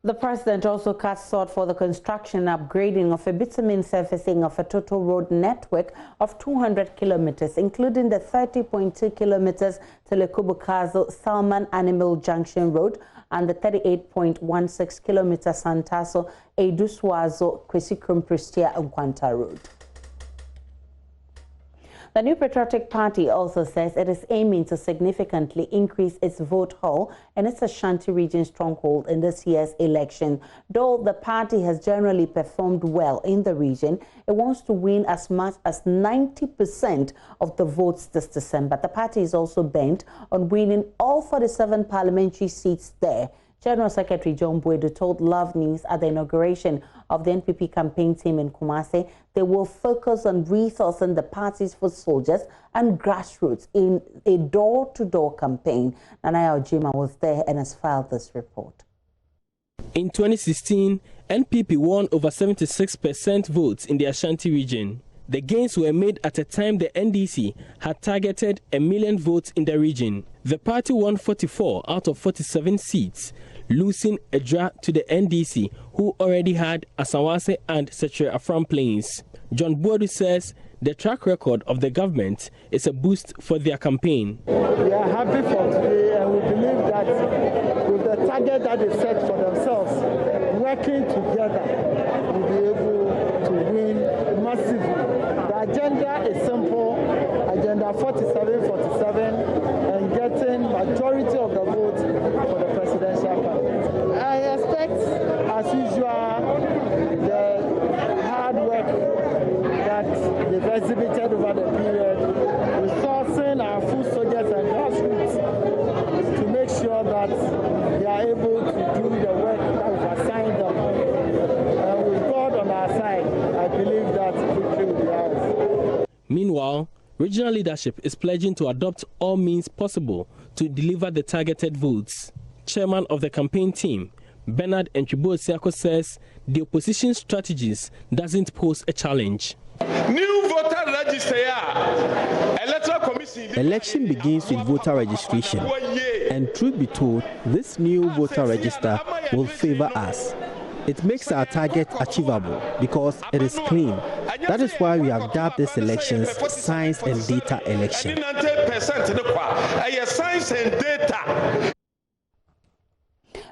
The president also cut short for the construction and upgrading of a bitumen surfacing of a total road network of 200 kilometers, including the 30.2 kilometers Teleko-Bukazo Salman Animal Junction Road and the 38.16 kilometer Santaso Eduswazo Kwesikum Prestia Nkwanta Road. The New Patriotic Party also says it is aiming to significantly increase its vote haul in its Ashanti Region stronghold in this year's election. Though the party has generally performed well in the region, it wants to win as much as 90% of the votes this December. The party is also bent on winning all 47 parliamentary seats there. General Secretary John Boydo told Love News at the inauguration of the NPP campaign team in Kumasi they will focus on resourcing the party's foot soldiers and grassroots in a door-to-door campaign. Nanaya Ojima was there and has filed this report. In 2016, NPP won over 76% votes in the Ashanti region. The gains were made at a time the NDC had targeted 1 million votes in the region. The party won 44 out of 47 seats, losing a draw to the NDC, who already had Asawase and Setre Afram Plains. John Boadu says the track record of the government is a boost for their campaign. We are happy for today, and we believe that with the target that they set for themselves, working together, we'll be able to win massively. That Meanwhile, regional leadership is pledging to adopt all means possible to deliver the targeted votes. Chairman of the campaign team, Bernard Enchibo-Siako, says the opposition strategies doesn't pose a challenge. New voter register. Electoral commission. Election begins with voter registration. And truth be told, this new voter register will favor us. It makes our target achievable because it is clean. That is why we have dubbed this elections science and data election. 90% science and data.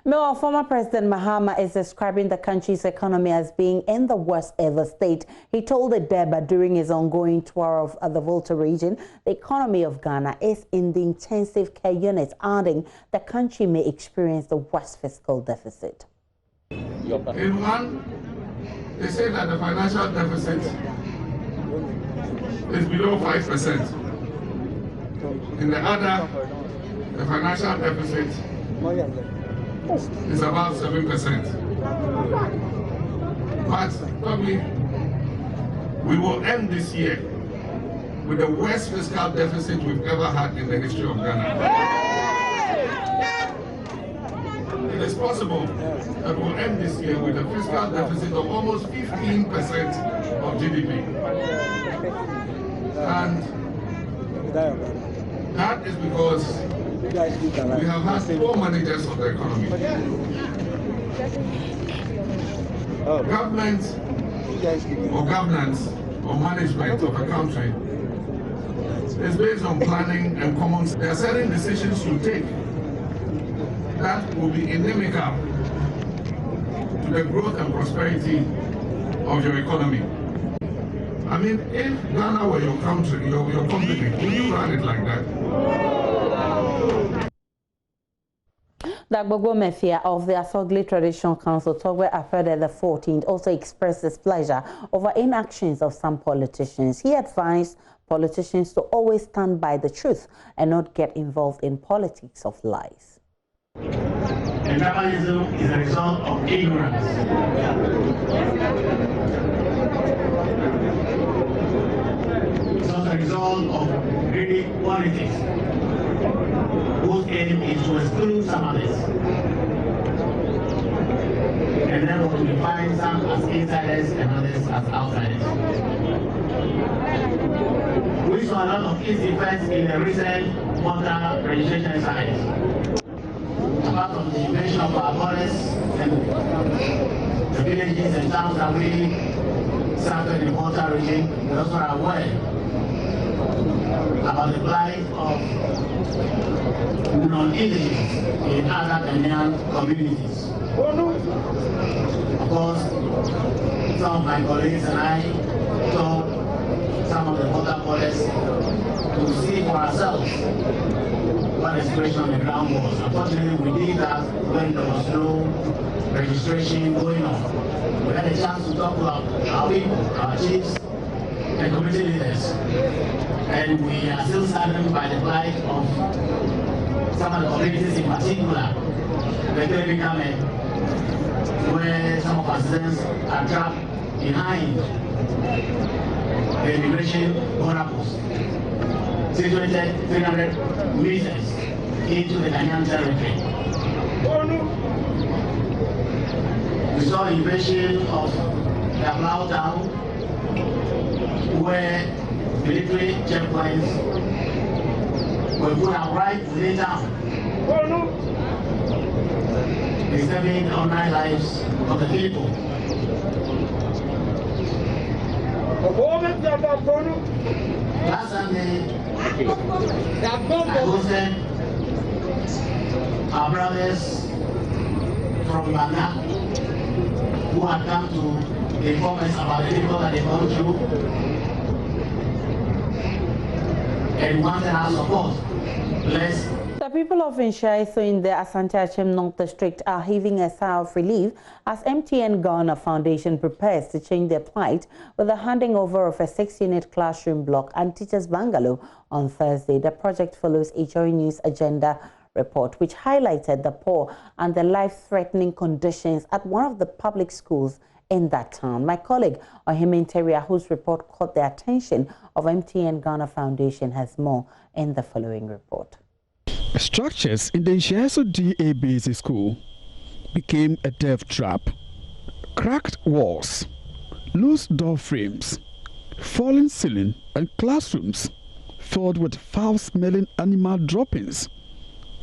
Meanwhile, former President Mahama is describing the country's economy as being in the worst ever state. He told the Deba during his ongoing tour of the Volta region, the economy of Ghana is in the intensive care unit, adding the country may experience the worst fiscal deficit. In one, they say that the financial deficit is below 5%. In the other, the financial deficit is about 7%. But probably we will end this year with the worst fiscal deficit we've ever had in the history of Ghana. It is possible that we'll end this year with a fiscal deficit of almost 15% of GDP. And that is because we have had poor managers of the economy. Government or governance or management of a country is based on planning and common sense. There are certain decisions you take that will be inimical to the growth and prosperity of your economy. I mean, if Ghana were your country, your company, would you run it like that? Dagbogo Mefia of the Asogli Traditional Council, Togwe Afede the 14th, also expressed displeasure over inactions of some politicians. He advised politicians to always stand by the truth and not get involved in politics of lies. Tribalism is a result of ignorance. It's not a result of greedy politics, whose aim is to exclude some others, and therefore to define some as insiders and others as outsiders. We saw a lot of its effects in the recent voter registration exercise. Apart from the invasion of our forests and the villages and towns that we served in the Volta region, we also are aware about the plight of non-indigenous in other Ghanaian communities. Of course, some of my colleagues and I told some of the Volta forests to see for ourselves what the situation on the ground was. Unfortunately, we did that when there was no registration going on. We had a chance to talk to our people, our chiefs, and community leaders. And we are still saddened by the plight of some of the communities, in particular, the Commey, where some of our citizens are trapped behind the immigration border post, situated 300 meters into the Ghanaian territory. We saw the invasion of the Ablau town, where military checkpoints were put out right within town, disturbing the ordinary lives of the people. Last Sunday, I hosted our brothers from Ghana who had come to inform us about the people that they've gone through and wanted our support. The people of Nshaiso in the Asante Region North District are heaving a sigh of relief as MTN Ghana Foundation prepares to change their plight with the handing over of a 6-unit classroom block and teachers' bungalow on Thursday. The project follows a JoyNews agenda report which highlighted the poor and the life-threatening conditions at one of the public schools in that town. My colleague Ohime Teria, whose report caught the attention of MTN Ghana Foundation, has more in the following report. Structures in the Sarkodie basic school became a death trap. Cracked walls, loose door frames, fallen ceiling and classrooms filled with foul-smelling animal droppings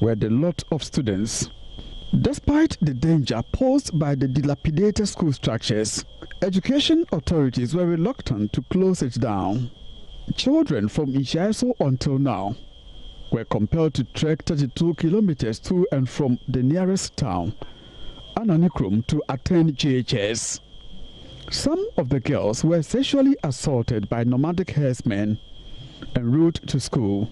were the lot of students. Despite the danger posed by the dilapidated school structures, education authorities were reluctant to close it down. Children from Ishaiso until now were compelled to trek 32 kilometers to and from the nearest town, Ananikrum, to attend JHS. Some of the girls were sexually assaulted by nomadic herdsmen en route to school.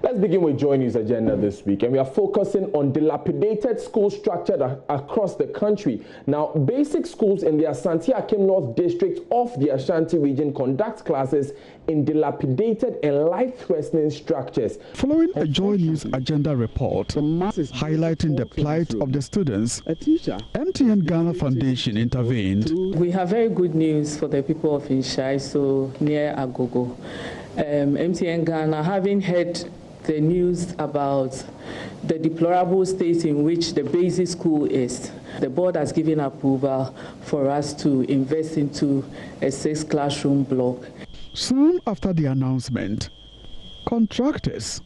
Let's begin with JoyNews agenda this week, and we are focusing on dilapidated school structure across the country. Now, basic schools in the Ashanti Akim North District of the Ashanti Region conduct classes in dilapidated and life-threatening structures. Following a JoyNews agenda report highlighting the plight of the students, MTN Ghana Foundation intervened. We have very good news for the people of Ishaiso near Agogo. MTN Ghana, having heard the news about the deplorable state in which the basic school is, the board has given approval for us to invest into a 6-classroom block. Soon after the announcement, contractors,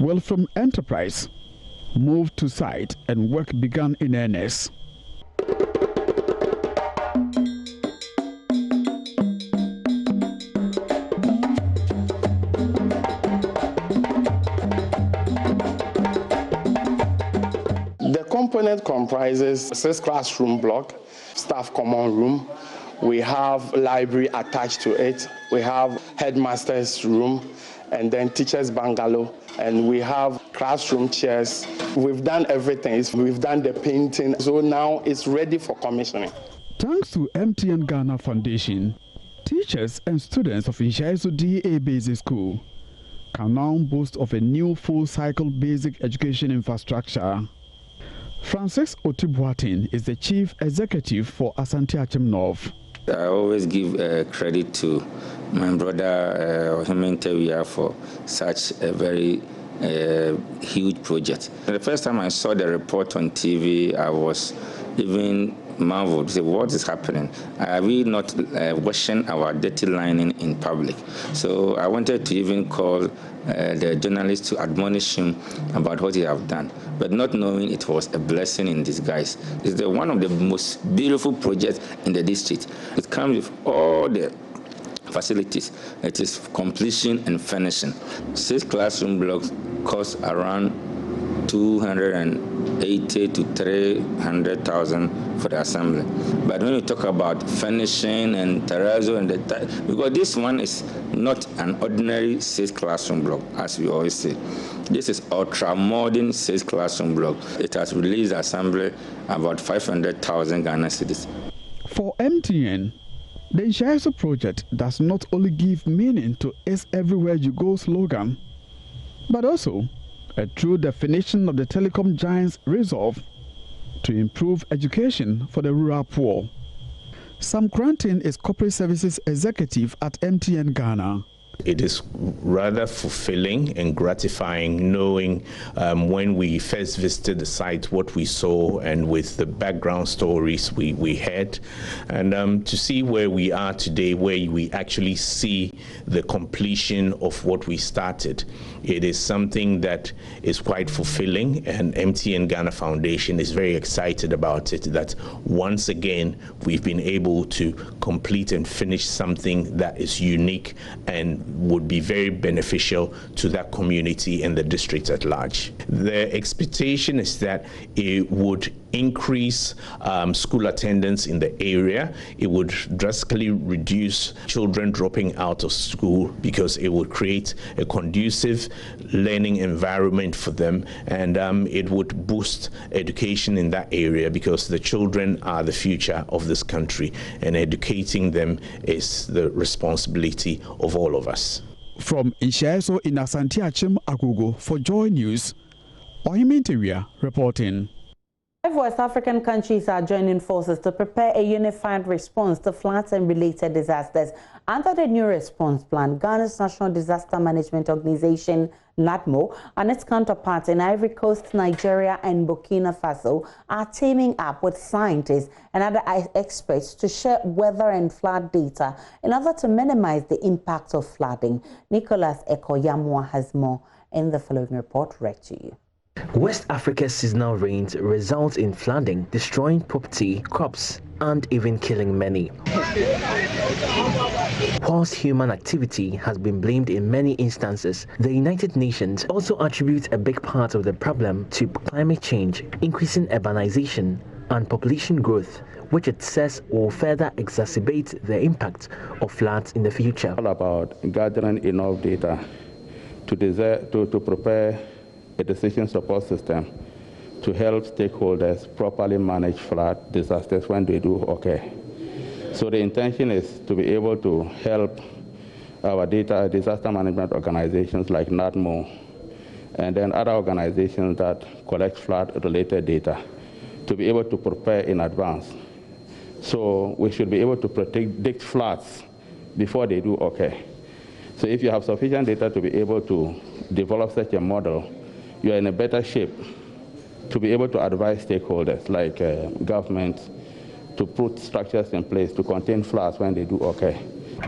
Wilfram Enterprise, moved to site and work began in earnest. The component comprises 6-classroom block, staff common room. We have library attached to it. We have headmaster's room, and then teacher's bungalow, and we have classroom chairs. We've done everything. We've done the painting, so now it's ready for commissioning. Thanks to MTN Ghana Foundation, teachers and students of Ishaiso DA Basic School can now boast of a new full-cycle basic education infrastructure. Francis Otibuatin is the chief executive for Ashanti Akim North. I always give credit to my brother Ohime Teria for such a very huge project. The first time I saw the report on TV, I was even marveled. Say, what is happening? Are we not washing our dirty lining in public? So I wanted to even call the journalist to admonish him about what he have done, but not knowing it was a blessing in disguise. It's one of the most beautiful projects in the district. It comes with all the facilities. It is completion and finishing. 6 classroom blocks cost around 280 to 300,000 for the assembly. But when you talk about finishing and terrazzo and because this one is not an ordinary 6 classroom block, as we always say. This is ultra modern 6 classroom block. It has released assembly about 500,000 Ghana cedis. For MTN, the Ishaiso project does not only give meaning to its everywhere you go slogan, but also a true definition of the telecom giant's resolve to improve education for the rural poor. Sam Cranton is corporate services executive at MTN Ghana. It is rather fulfilling and gratifying knowing when we first visited the site what we saw and with the background stories we had, and to see where we are today, where we actually see the completion of what we started. It is something that is quite fulfilling, and MTN Ghana Foundation is very excited about it, that once again we've been able to complete and finish something that is unique and would be very beneficial to that community and the district at large. The expectation is that it would increase school attendance in the area. It would drastically reduce children dropping out of school because it would create a conducive learning environment for them, and it would boost education in that area because the children are the future of this country, and educating them is the responsibility of all of us. From Ishaiso in Ashanti Akim Agogo for JoyNews, Ohime Teria reporting. 5 West African countries are joining forces to prepare a unified response to floods and related disasters. Under the new response plan, Ghana's National Disaster Management Organization, NADMO, and its counterparts in Ivory Coast, Nigeria, and Burkina Faso are teaming up with scientists and other experts to share weather and flood data in order to minimize the impact of flooding. Nicholas Ekoyamwa has more in the following report read to you. West Africa's seasonal rains result in flooding, destroying property, crops, and even killing many. Whilst human activity has been blamed in many instances, the United Nations also attributes a big part of the problem to climate change, increasing urbanization, and population growth, which it says will further exacerbate the impact of floods in the future. All about gathering enough data to prepare a decision support system to help stakeholders properly manage flood disasters when they do occur. So the intention is to be able to help our disaster management organizations like NADMO and then other organizations that collect flood-related data to be able to prepare in advance. So we should be able to predict floods before they do occur. So if you have sufficient data to be able to develop such a model, you are in a better shape to be able to advise stakeholders like governments to put structures in place to contain floods when they do occur.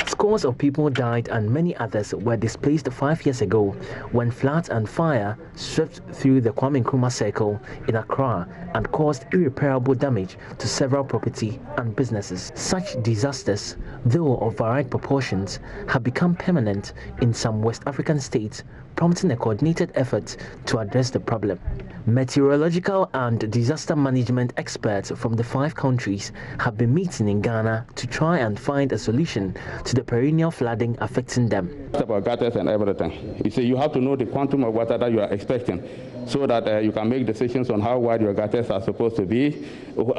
Scores of people died and many others were displaced 5 years ago when floods and fire swept through the Kwame Nkrumah Circle in Accra and caused irreparable damage to several property and businesses. Such disasters, though of varied proportions, have become permanent in some West African states, prompting a coordinated effort to address the problem. Meteorological and disaster management experts from the 5 countries have been meeting in Ghana to try and find a solution to the perennial flooding affecting them. It's about gutters and everything. You see, you have to know the quantum of water that you are expecting so that you can make decisions on how wide your gutters are supposed to be,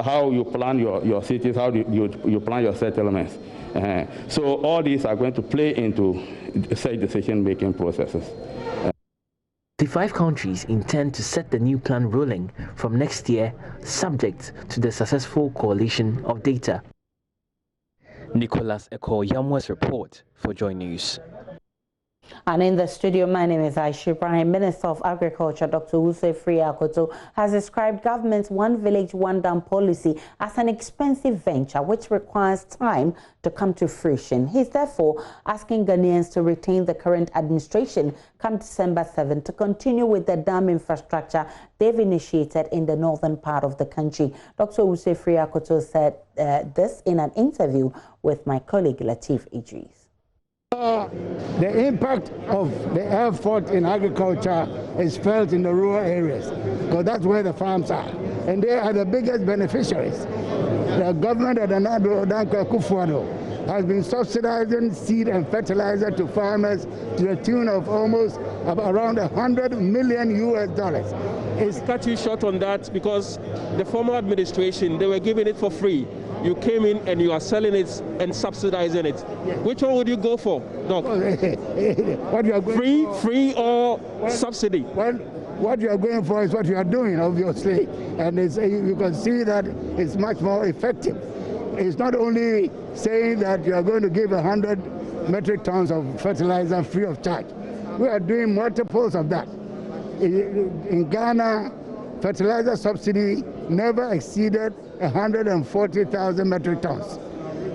how you plan your cities, how you plan your settlements. So all these are going to play into such decision-making processes. The 5 countries intend to set the new plan rolling from next year, subject to the successful coalition of data. Nicholas Ekoyamwa's report for JoyNews. And in the studio, my name is Ashanti Region. Minister of Agriculture, Dr. Owusu Afriyie, has described government's one village, one dam policy as an expensive venture which requires time to come to fruition. He's therefore asking Ghanaians to retain the current administration come December 7 to continue with the dam infrastructure they've initiated in the northern part of the country. Dr. Owusu Afriyie said this in an interview with my colleague Latif Idris. The impact of the effort in agriculture is felt in the rural areas because that's where the farms are, and they are the biggest beneficiaries. The government of the Nado Danko Kufuado has been subsidizing seed and fertilizer to farmers to the tune of almost around $100 million. It's cut you short on that because the former administration, they were giving it for free. You came in and you are selling it and subsidizing it. Yes. Which one would you go for, Doc? What you are going free or subsidy? Well, what you are going for is what you are doing, obviously, and you can see that it's much more effective. It's not only saying that you are going to give 100 metric tons of fertilizer free of charge. We are doing multiples of that. In Ghana, fertilizer subsidy never exceeded 140,000 metric tons.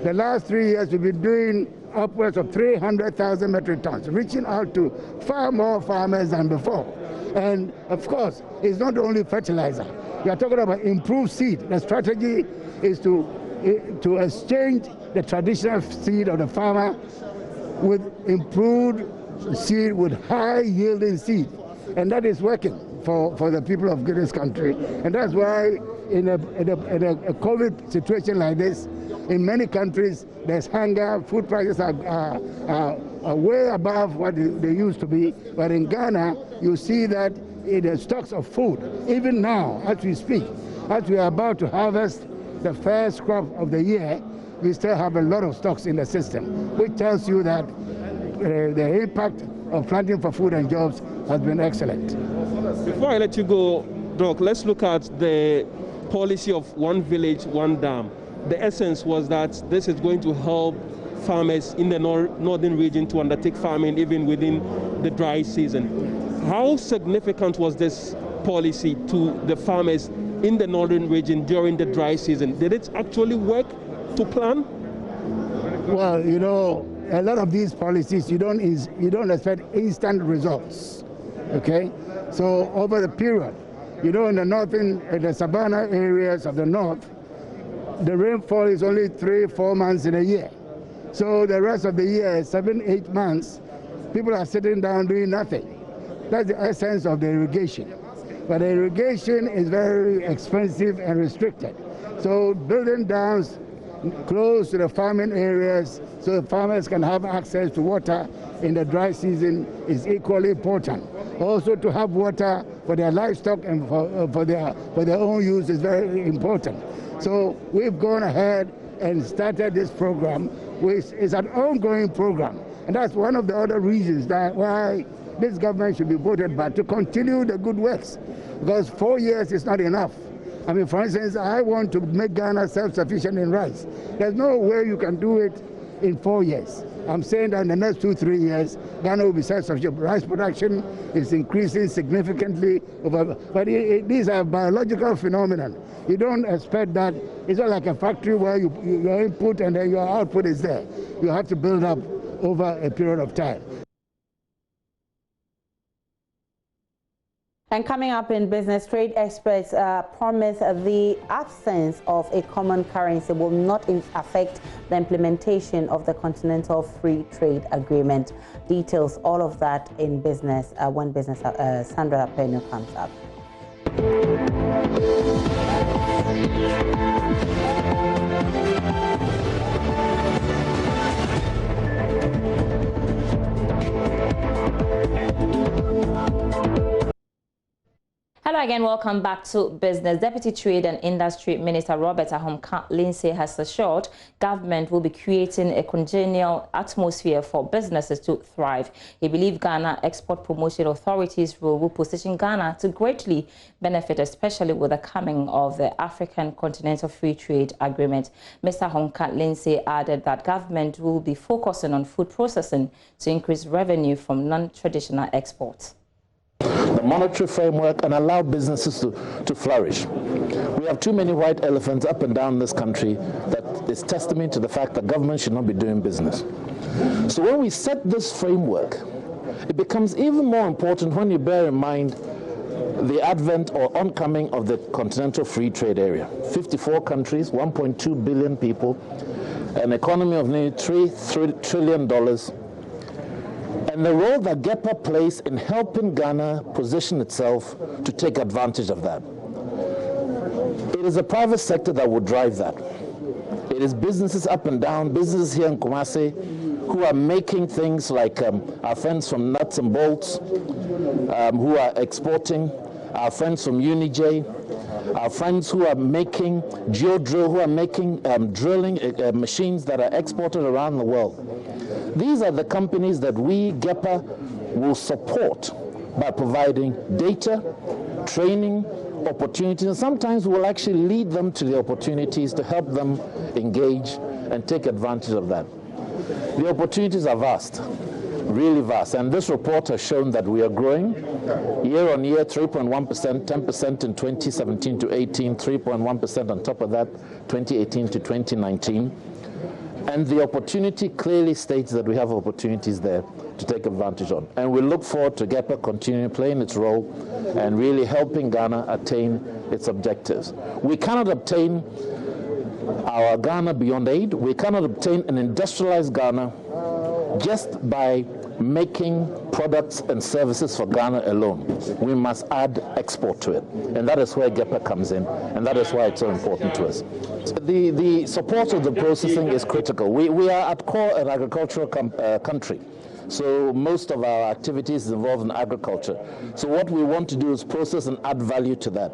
The last 3 years we've been doing upwards of 300,000 metric tons, reaching out to far more farmers than before. And of course, it's not only fertilizer. We are talking about improved seed. The strategy is to exchange the traditional seed of the farmer with improved seed, with high yielding seed. And that is working for the people of this country. And that's why in a COVID situation like this, in many countries, there's hunger, food prices are way above what they used to be. But in Ghana, you see that in the stocks of food, even now, as we speak, as we are about to harvest the first crop of the year, we still have a lot of stocks in the system, which tells you that the impact of planting for food and jobs has been excellent. Before I let you go, Doc, let's look at the policy of one village, one dam. The essence was that this is going to help farmers in the northern region to undertake farming even within the dry season. How significant was this policy to the farmers in the northern region during the dry season? Did it actually work to plan? Well, you know, a lot of these policies, you don't expect instant results, okay? So over the period, you know, in the savanna areas of the north, the rainfall is only 3-4 months in a year. So the rest of the year, 7-8 months, people are sitting down doing nothing. That's the essence of the irrigation. But the irrigation is very expensive and restricted. So building dams close to the farming areas so the farmers can have access to water in the dry season is equally important. Also to have water for their livestock and for their own use is very important. So we've gone ahead and started this program, which is an ongoing program. And that's one of the other reasons that why this government should be voted back, to continue the good works. Because 4 years is not enough. I mean, for instance, I want to make Ghana self-sufficient in rice. There's no way you can do it in 4 years. I'm saying that in the next 2-3 years, Ghana will be self-sufficient. Rice production is increasing significantly. But these are biological phenomena. You don't expect that. It's not like a factory where your input and then your output is there. You have to build up over a period of time. And coming up in business, trade experts promise the absence of a common currency will not affect the implementation of the Continental Free Trade Agreement. Details, all of that in business when business Sandra Peno comes up. Hello again, welcome back to Business. Deputy Trade and Industry Minister Robert Ahom-Lindsay has assured government will be creating a congenial atmosphere for businesses to thrive. He believes Ghana Export Promotion Authority's role will position Ghana to greatly benefit, especially with the coming of the African Continental Free Trade Agreement. Mr. Ahom-Lindsay added that government will be focusing on food processing to increase revenue from non-traditional exports. The monetary framework and allow businesses to flourish. We have too many white elephants up and down this country that is testament to the fact that government should not be doing business. So when we set this framework, it becomes even more important when you bear in mind the advent or oncoming of the Continental Free Trade Area. 54 countries, 1.2 billion people, an economy of nearly $3 trillion, and the role that GEPA plays in helping Ghana position itself to take advantage of that. It is the private sector that will drive that. It is businesses up and down, businesses here in Kumasi who are making things like our friends from Nuts and Bolts who are exporting, our friends from UniJ, our friends who are making geodrill, who are making drilling machines that are exported around the world. These are the companies that we, GEPA, will support by providing data, training, opportunities, and sometimes we'll actually lead them to the opportunities to help them engage and take advantage of that. The opportunities are vast, really vast, and this report has shown that we are growing year on year, 3.1%, 10% in 2017 to 18, 3.1% on top of that, 2018 to 2019. And the opportunity clearly states that we have opportunities there to take advantage of. And we look forward to GEPA continuing playing its role and really helping Ghana attain its objectives. We cannot obtain our Ghana beyond aid. We cannot obtain an industrialized Ghana just by making products and services for Ghana alone. We must add export to it. And that is where GEPA comes in. And that is why it's so important to us. The support of the processing is critical. We are at core an agricultural country. So most of our activities is involved in agriculture. So what we want to do is process and add value to that.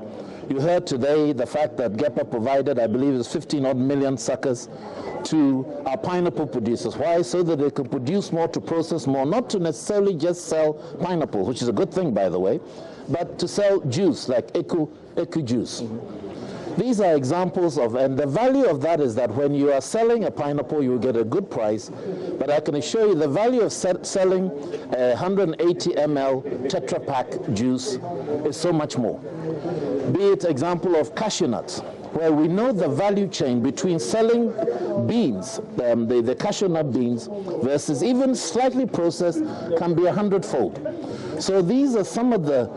You heard today the fact that GEPA provided, I believe, is 15-odd million suckers to our pineapple producers. Why? So that they can produce more, to process more, not to necessarily just sell pineapple, which is a good thing, by the way, but to sell juice like Eku juice. These are examples of, and the value of that is that when you are selling a pineapple, you get a good price, but I can assure you the value of selling a 180 ml Tetra Pak juice is so much more. Be it example of cashew nuts, where we know the value chain between selling beans, the cashew nut beans, versus even slightly processed can be 100-fold. So these are some of the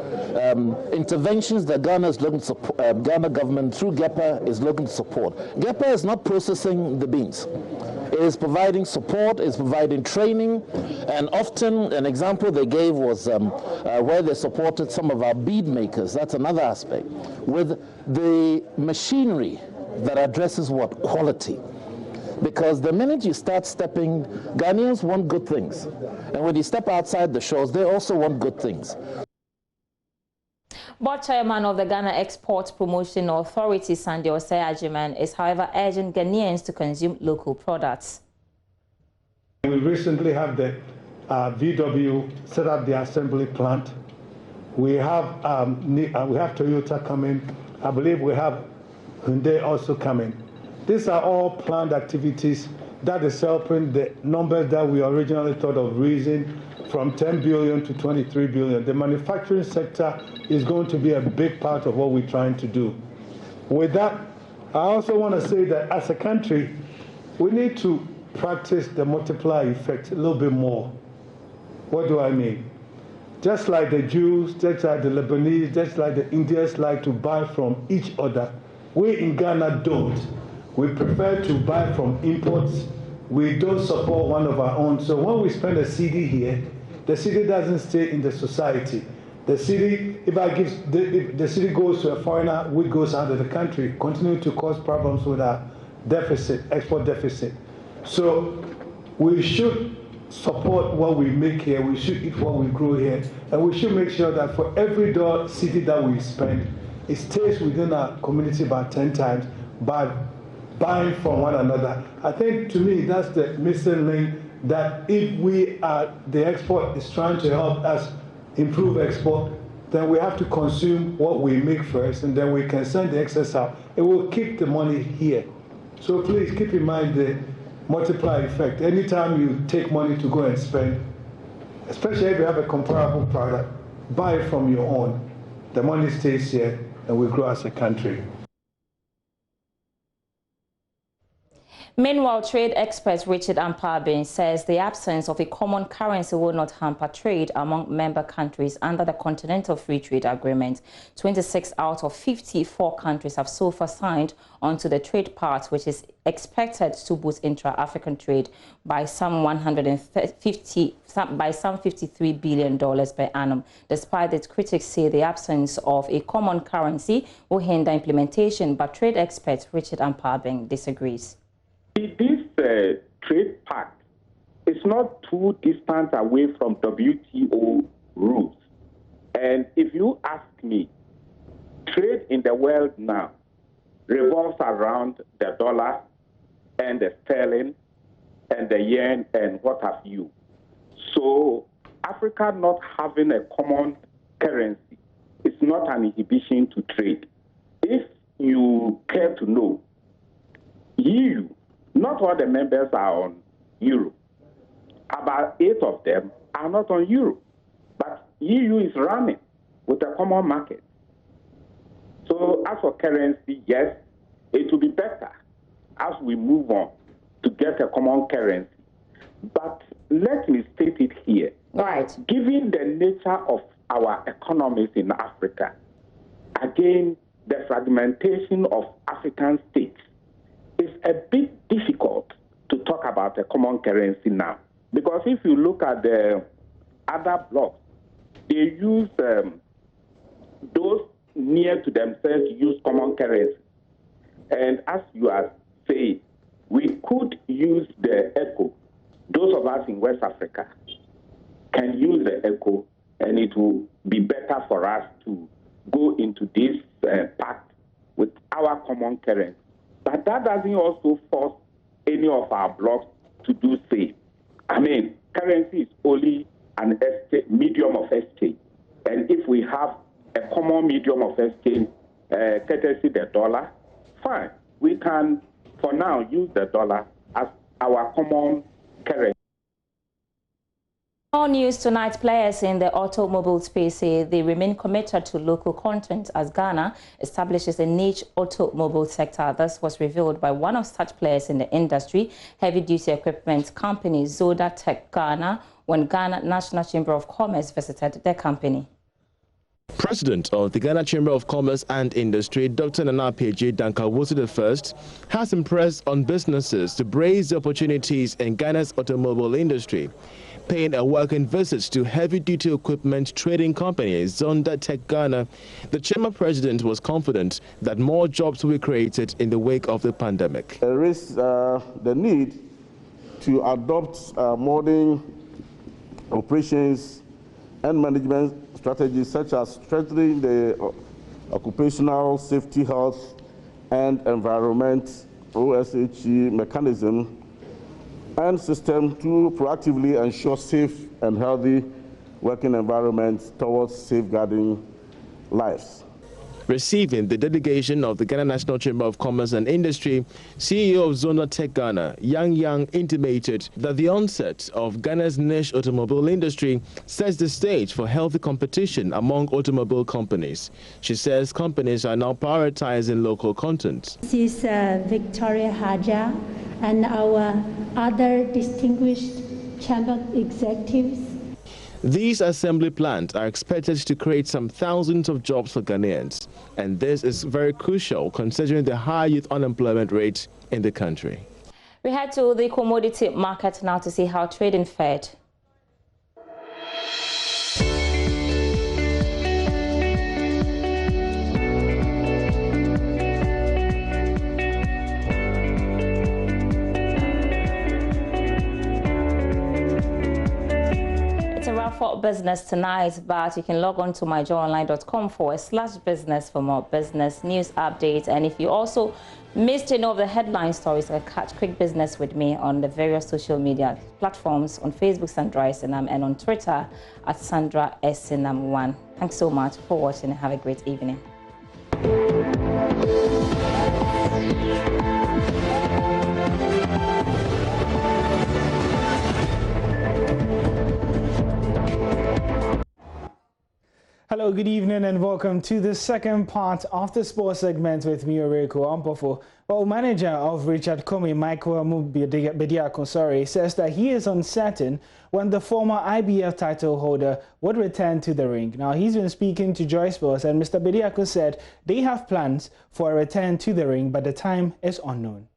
interventions that Ghana is looking to support, Ghana government through GEPA is looking to support. GEPA is not processing the beans. It is providing support, is providing training, and often an example they gave was where they supported some of our bead makers. That's another aspect. With the machinery that addresses what? Quality. Because the minute you start stepping, Ghanaians want good things. And when you step outside the shores, they also want good things. Board chairman of the Ghana Export Promotion Authority, Sandy Osei-Agyemang, is however urging Ghanaians to consume local products. We recently have the VW set up the assembly plant. We have Toyota coming. I believe we have Hyundai also coming. These are all planned activities that is helping the numbers that we originally thought of raising from 10 billion to 23 billion. The manufacturing sector is going to be a big part of what we're trying to do. With that, I also want to say that as a country, we need to practice the multiplier effect a little bit more. What do I mean? Just like the Jews, just like the Lebanese, just like the Indians like to buy from each other, we in Ghana don't. We prefer to buy from imports. We don't support one of our own. So when we spend a cedi here, the cedi doesn't stay in the society. The cedi, if the cedi goes to a foreigner, which goes out of the country, continue to cause problems with our deficit, export deficit. So we should support what we make here. We should eat what we grow here, and we should make sure that for every cedi that we spend, it stays within our community about 10 times by buying from one another. I think to me that's the missing link, that if the export is trying to help us improve export, then we have to consume what we make first, and then we can send the excess out. It will keep the money here. So please keep in mind the multiplier effect. Anytime you take money to go and spend, especially if you have a comparable product, buy it from your own. The money stays here and we grow as a country. Meanwhile, trade expert Richard Ampabin says the absence of a common currency will not hamper trade among member countries under the Continental Free Trade Agreement. 26 out of 54 countries have so far signed onto the trade pact, which is expected to boost intra-African trade by some $53 billion per annum. Despite it, critics say the absence of a common currency will hinder implementation, but trade expert Richard Ampabin disagrees. This trade pact is not too distant away from WTO rules. And if you ask me, trade in the world now revolves around the dollar and the sterling and the yen and what have you. So Africa not having a common currency is not an inhibition to trade. If you care to know, EU, not all the members are on euro. About 8 of them are not on euro. But EU is running with a common market. So as for currency, yes, it will be better as we move on to get a common currency. But let me state it here. Right. Given the nature of our economies in Africa, again, the fragmentation of African states, it's a bit difficult to talk about a common currency now. Because if you look at the other blocks, they use those near to themselves use common currency. And as you are saying, we could use the ECO. Those of us in West Africa can use the ECO, and it will be better for us to go into this pact with our common currency. But that doesn't also force any of our blocks to do same. I mean, currency is only an medium of exchange. And if we have a common medium of exchange, courtesy the dollar, fine. We can, for now, use the dollar as our common currency. More news tonight. Players in the automobile space say they remain committed to local content as Ghana establishes a niche automobile sector. This was revealed by one of such players in the industry, heavy-duty equipment company Zoda Tech Ghana, when Ghana National Chamber of Commerce visited their company. President of the Ghana Chamber of Commerce and Industry, Dr. Nana P.J. Dankawosu I, has impressed on businesses to brace the opportunities in Ghana's automobile industry. Paying a welcome visit to heavy-duty equipment trading company Zonda Tech Ghana, the Chamber President was confident that more jobs will be created in the wake of the pandemic. There is the need to adopt modern operations and management strategies such as strengthening the occupational safety, health and environment OSHE mechanism and system to proactively ensure safe and healthy working environments towards safeguarding lives. Receiving the delegation of the Ghana National Chamber of Commerce and Industry, CEO of Zonda Tech Ghana, Yang intimated that the onset of Ghana's niche automobile industry sets the stage for healthy competition among automobile companies. She says companies are now prioritizing local content. This is Victoria Haja and our other distinguished chamber executives. These assembly plants are expected to create some thousands of jobs for Ghanaians, and this is very crucial considering the high youth unemployment rate in the country. We head to the commodity market now to see how trading fared. For business tonight, but you can log on to myjoyonline.com/business for more business news updates. And if you also missed any of the headline stories, you can catch Quick Business with me on the various social media platforms on Facebook, Sandra Esenam, and on Twitter at Sandra Esenam1. Thanks so much for watching and have a great evening. Hello, good evening and welcome to the second part of the sports segment with me, Oreko Ampofo. Well, manager of Richard Commey, Michael Bediako, says that he is uncertain when the former IBF title holder would return to the ring. Now, he's been speaking to Joy Sports and Mr. Bediako said they have plans for a return to the ring, but the time is unknown.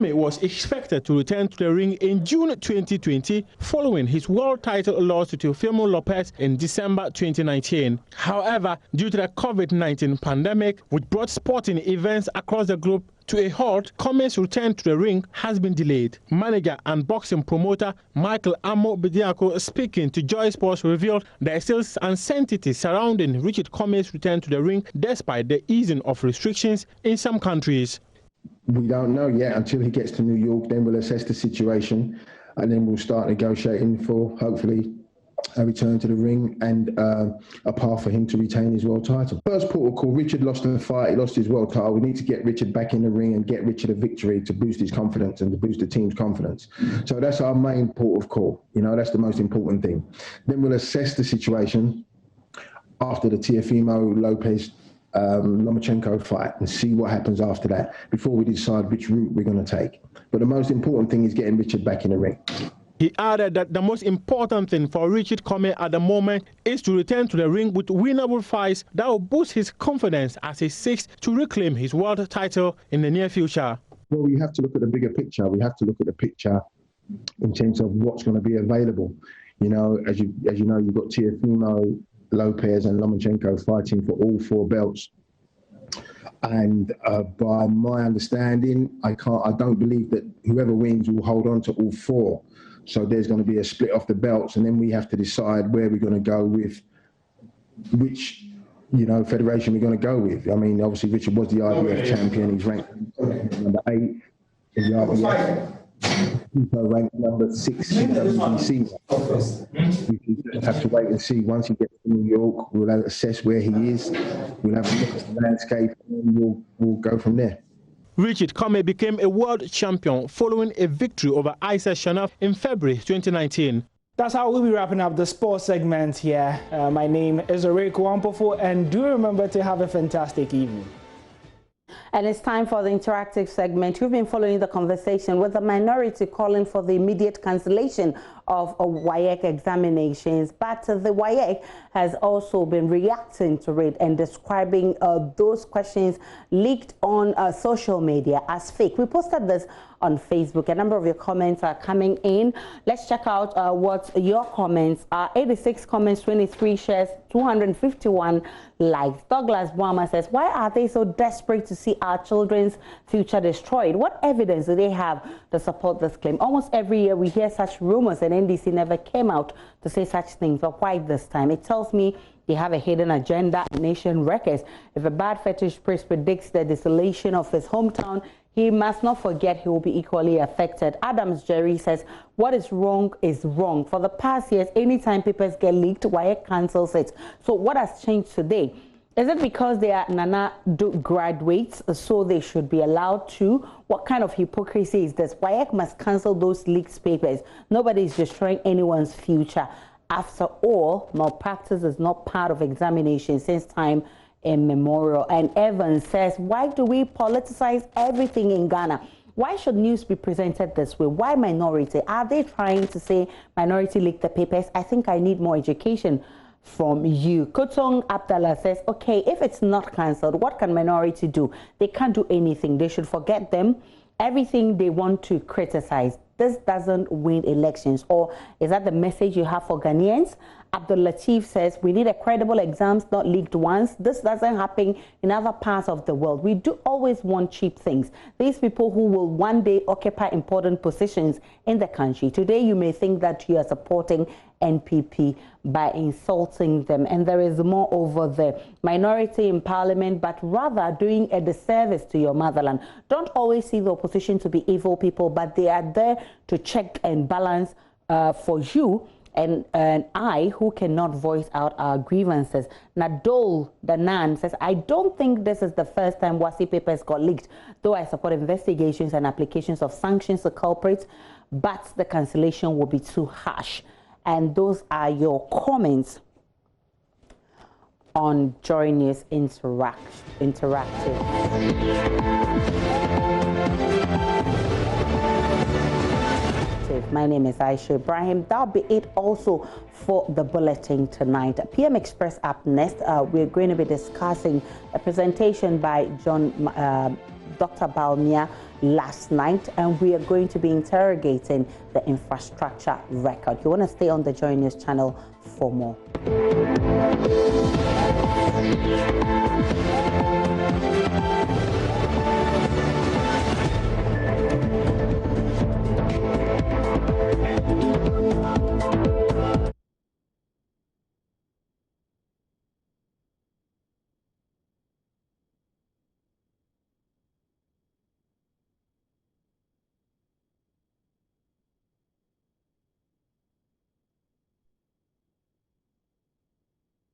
Commey was expected to return to the ring in June 2020 following his world title loss to Teofimo Lopez in December 2019. However, due to the COVID-19 pandemic, which brought sporting events across the globe to a halt, Commey's return to the ring has been delayed. Manager and boxing promoter Michael Bediako, speaking to Joy Sports, revealed there is still uncertainty surrounding Richard Commey's return to the ring despite the easing of restrictions in some countries. We don't know yet until he gets to New York. Then we'll assess the situation and then we'll start negotiating for hopefully a return to the ring and a path for him to retain his world title. First port of call, Richard lost the fight, he lost his world title. We need to get Richard back in the ring and get Richard a victory to boost his confidence and to boost the team's confidence. So that's our main port of call. You know, that's the most important thing. Then we'll assess the situation after the Teofimo Lopez Lomachenko fight and see what happens after that before we decide which route we're going to take. But the most important thing is getting Richard back in the ring. He added that the most important thing for Richard Commey at the moment is to return to the ring with winnable fights that will boost his confidence as he seeks to reclaim his world title in the near future. Well, we have to look at the bigger picture. We have to look at the picture in terms of what's going to be available. You know, as you know, you've got Teofimo Lopez and Lomachenko fighting for all 4 belts, and by my understanding, I don't believe that whoever wins will hold on to all 4. So there's going to be a split off the belts, and then we have to decide where we're going to go with which, you know, federation we're going to go with. I mean, obviously Richard was the IBF champion. He's ranked number 8 in the IBF. Ranked number 6 in WBC. We just have to wait and see. Once he gets to New York, we'll assess where he is. We'll have a look at the landscape, and we'll go from there. Richard Commey became a world champion following a victory over Isa Shanaf in February 2019. That's how we'll be wrapping up the sports segment here. My name is Oreko Ampofo, and do remember to have a fantastic evening. And it's time for the interactive segment. We've been following the conversation with the minority calling for the immediate cancellation of WASSCE examinations, but the WASSCE has also been reacting to it and describing those questions leaked on social media as fake. We posted this on Facebook. A number of your comments are coming in. Let's check out what your comments are. 86 comments, 23 shares, 251 likes. Douglas Wama says, why are they so desperate to see our children's future destroyed? What evidence do they have to support this claim? Almost every year we hear such rumors, and NDC never came out to say such things. But why this time? It tells me they have a hidden agenda. Nation records. If a bad fetish priest predicts the desolation of his hometown, he must not forget he will be equally affected. Adams Jerry says, what is wrong is wrong. For the past years, anytime papers get leaked, WASSCE cancels it. So what has changed today? Is it because they are Nana graduates, so they should be allowed to? What kind of hypocrisy is this? WASSCE must cancel those leaked papers. Nobody is destroying anyone's future. After all, malpractice is not part of examination since time immemorial. And Evans says, why do we politicize everything in Ghana? Why should news be presented this way? Why minority? Are they trying to say minority leaked the papers? I think I need more education from you. Kotong Abdallah says, okay, if it's not cancelled, what can minority do? They can't do anything. They should forget them. Everything they want to criticize. This doesn't win elections. Or is that the message you have for Ghanaians? Abdul Latif says, we need a credible exams, not leaked ones. This doesn't happen in other parts of the world. We do always want cheap things. These people who will one day occupy important positions in the country. Today, you may think that you are supporting NPP by insulting them. And there is more over there. Minority in parliament, but rather doing a disservice to your motherland. Don't always see the opposition to be evil people, but they are there to check and balance for you and I, who cannot voice out our grievances. Nadol Danan says, I don't think this is the first time WASSCE papers got leaked, though I support investigations and applications of sanctions to culprits, but the cancellation will be too harsh. And those are your comments on JoyNews Interactive. My name is Aisha Ibrahim. That'll be it also for the bulletin tonight. PM Express up next. We're going to be discussing a presentation by Dr. Balmia last night, and we are going to be interrogating the infrastructure record. You want to stay on the JoyNews channel for more.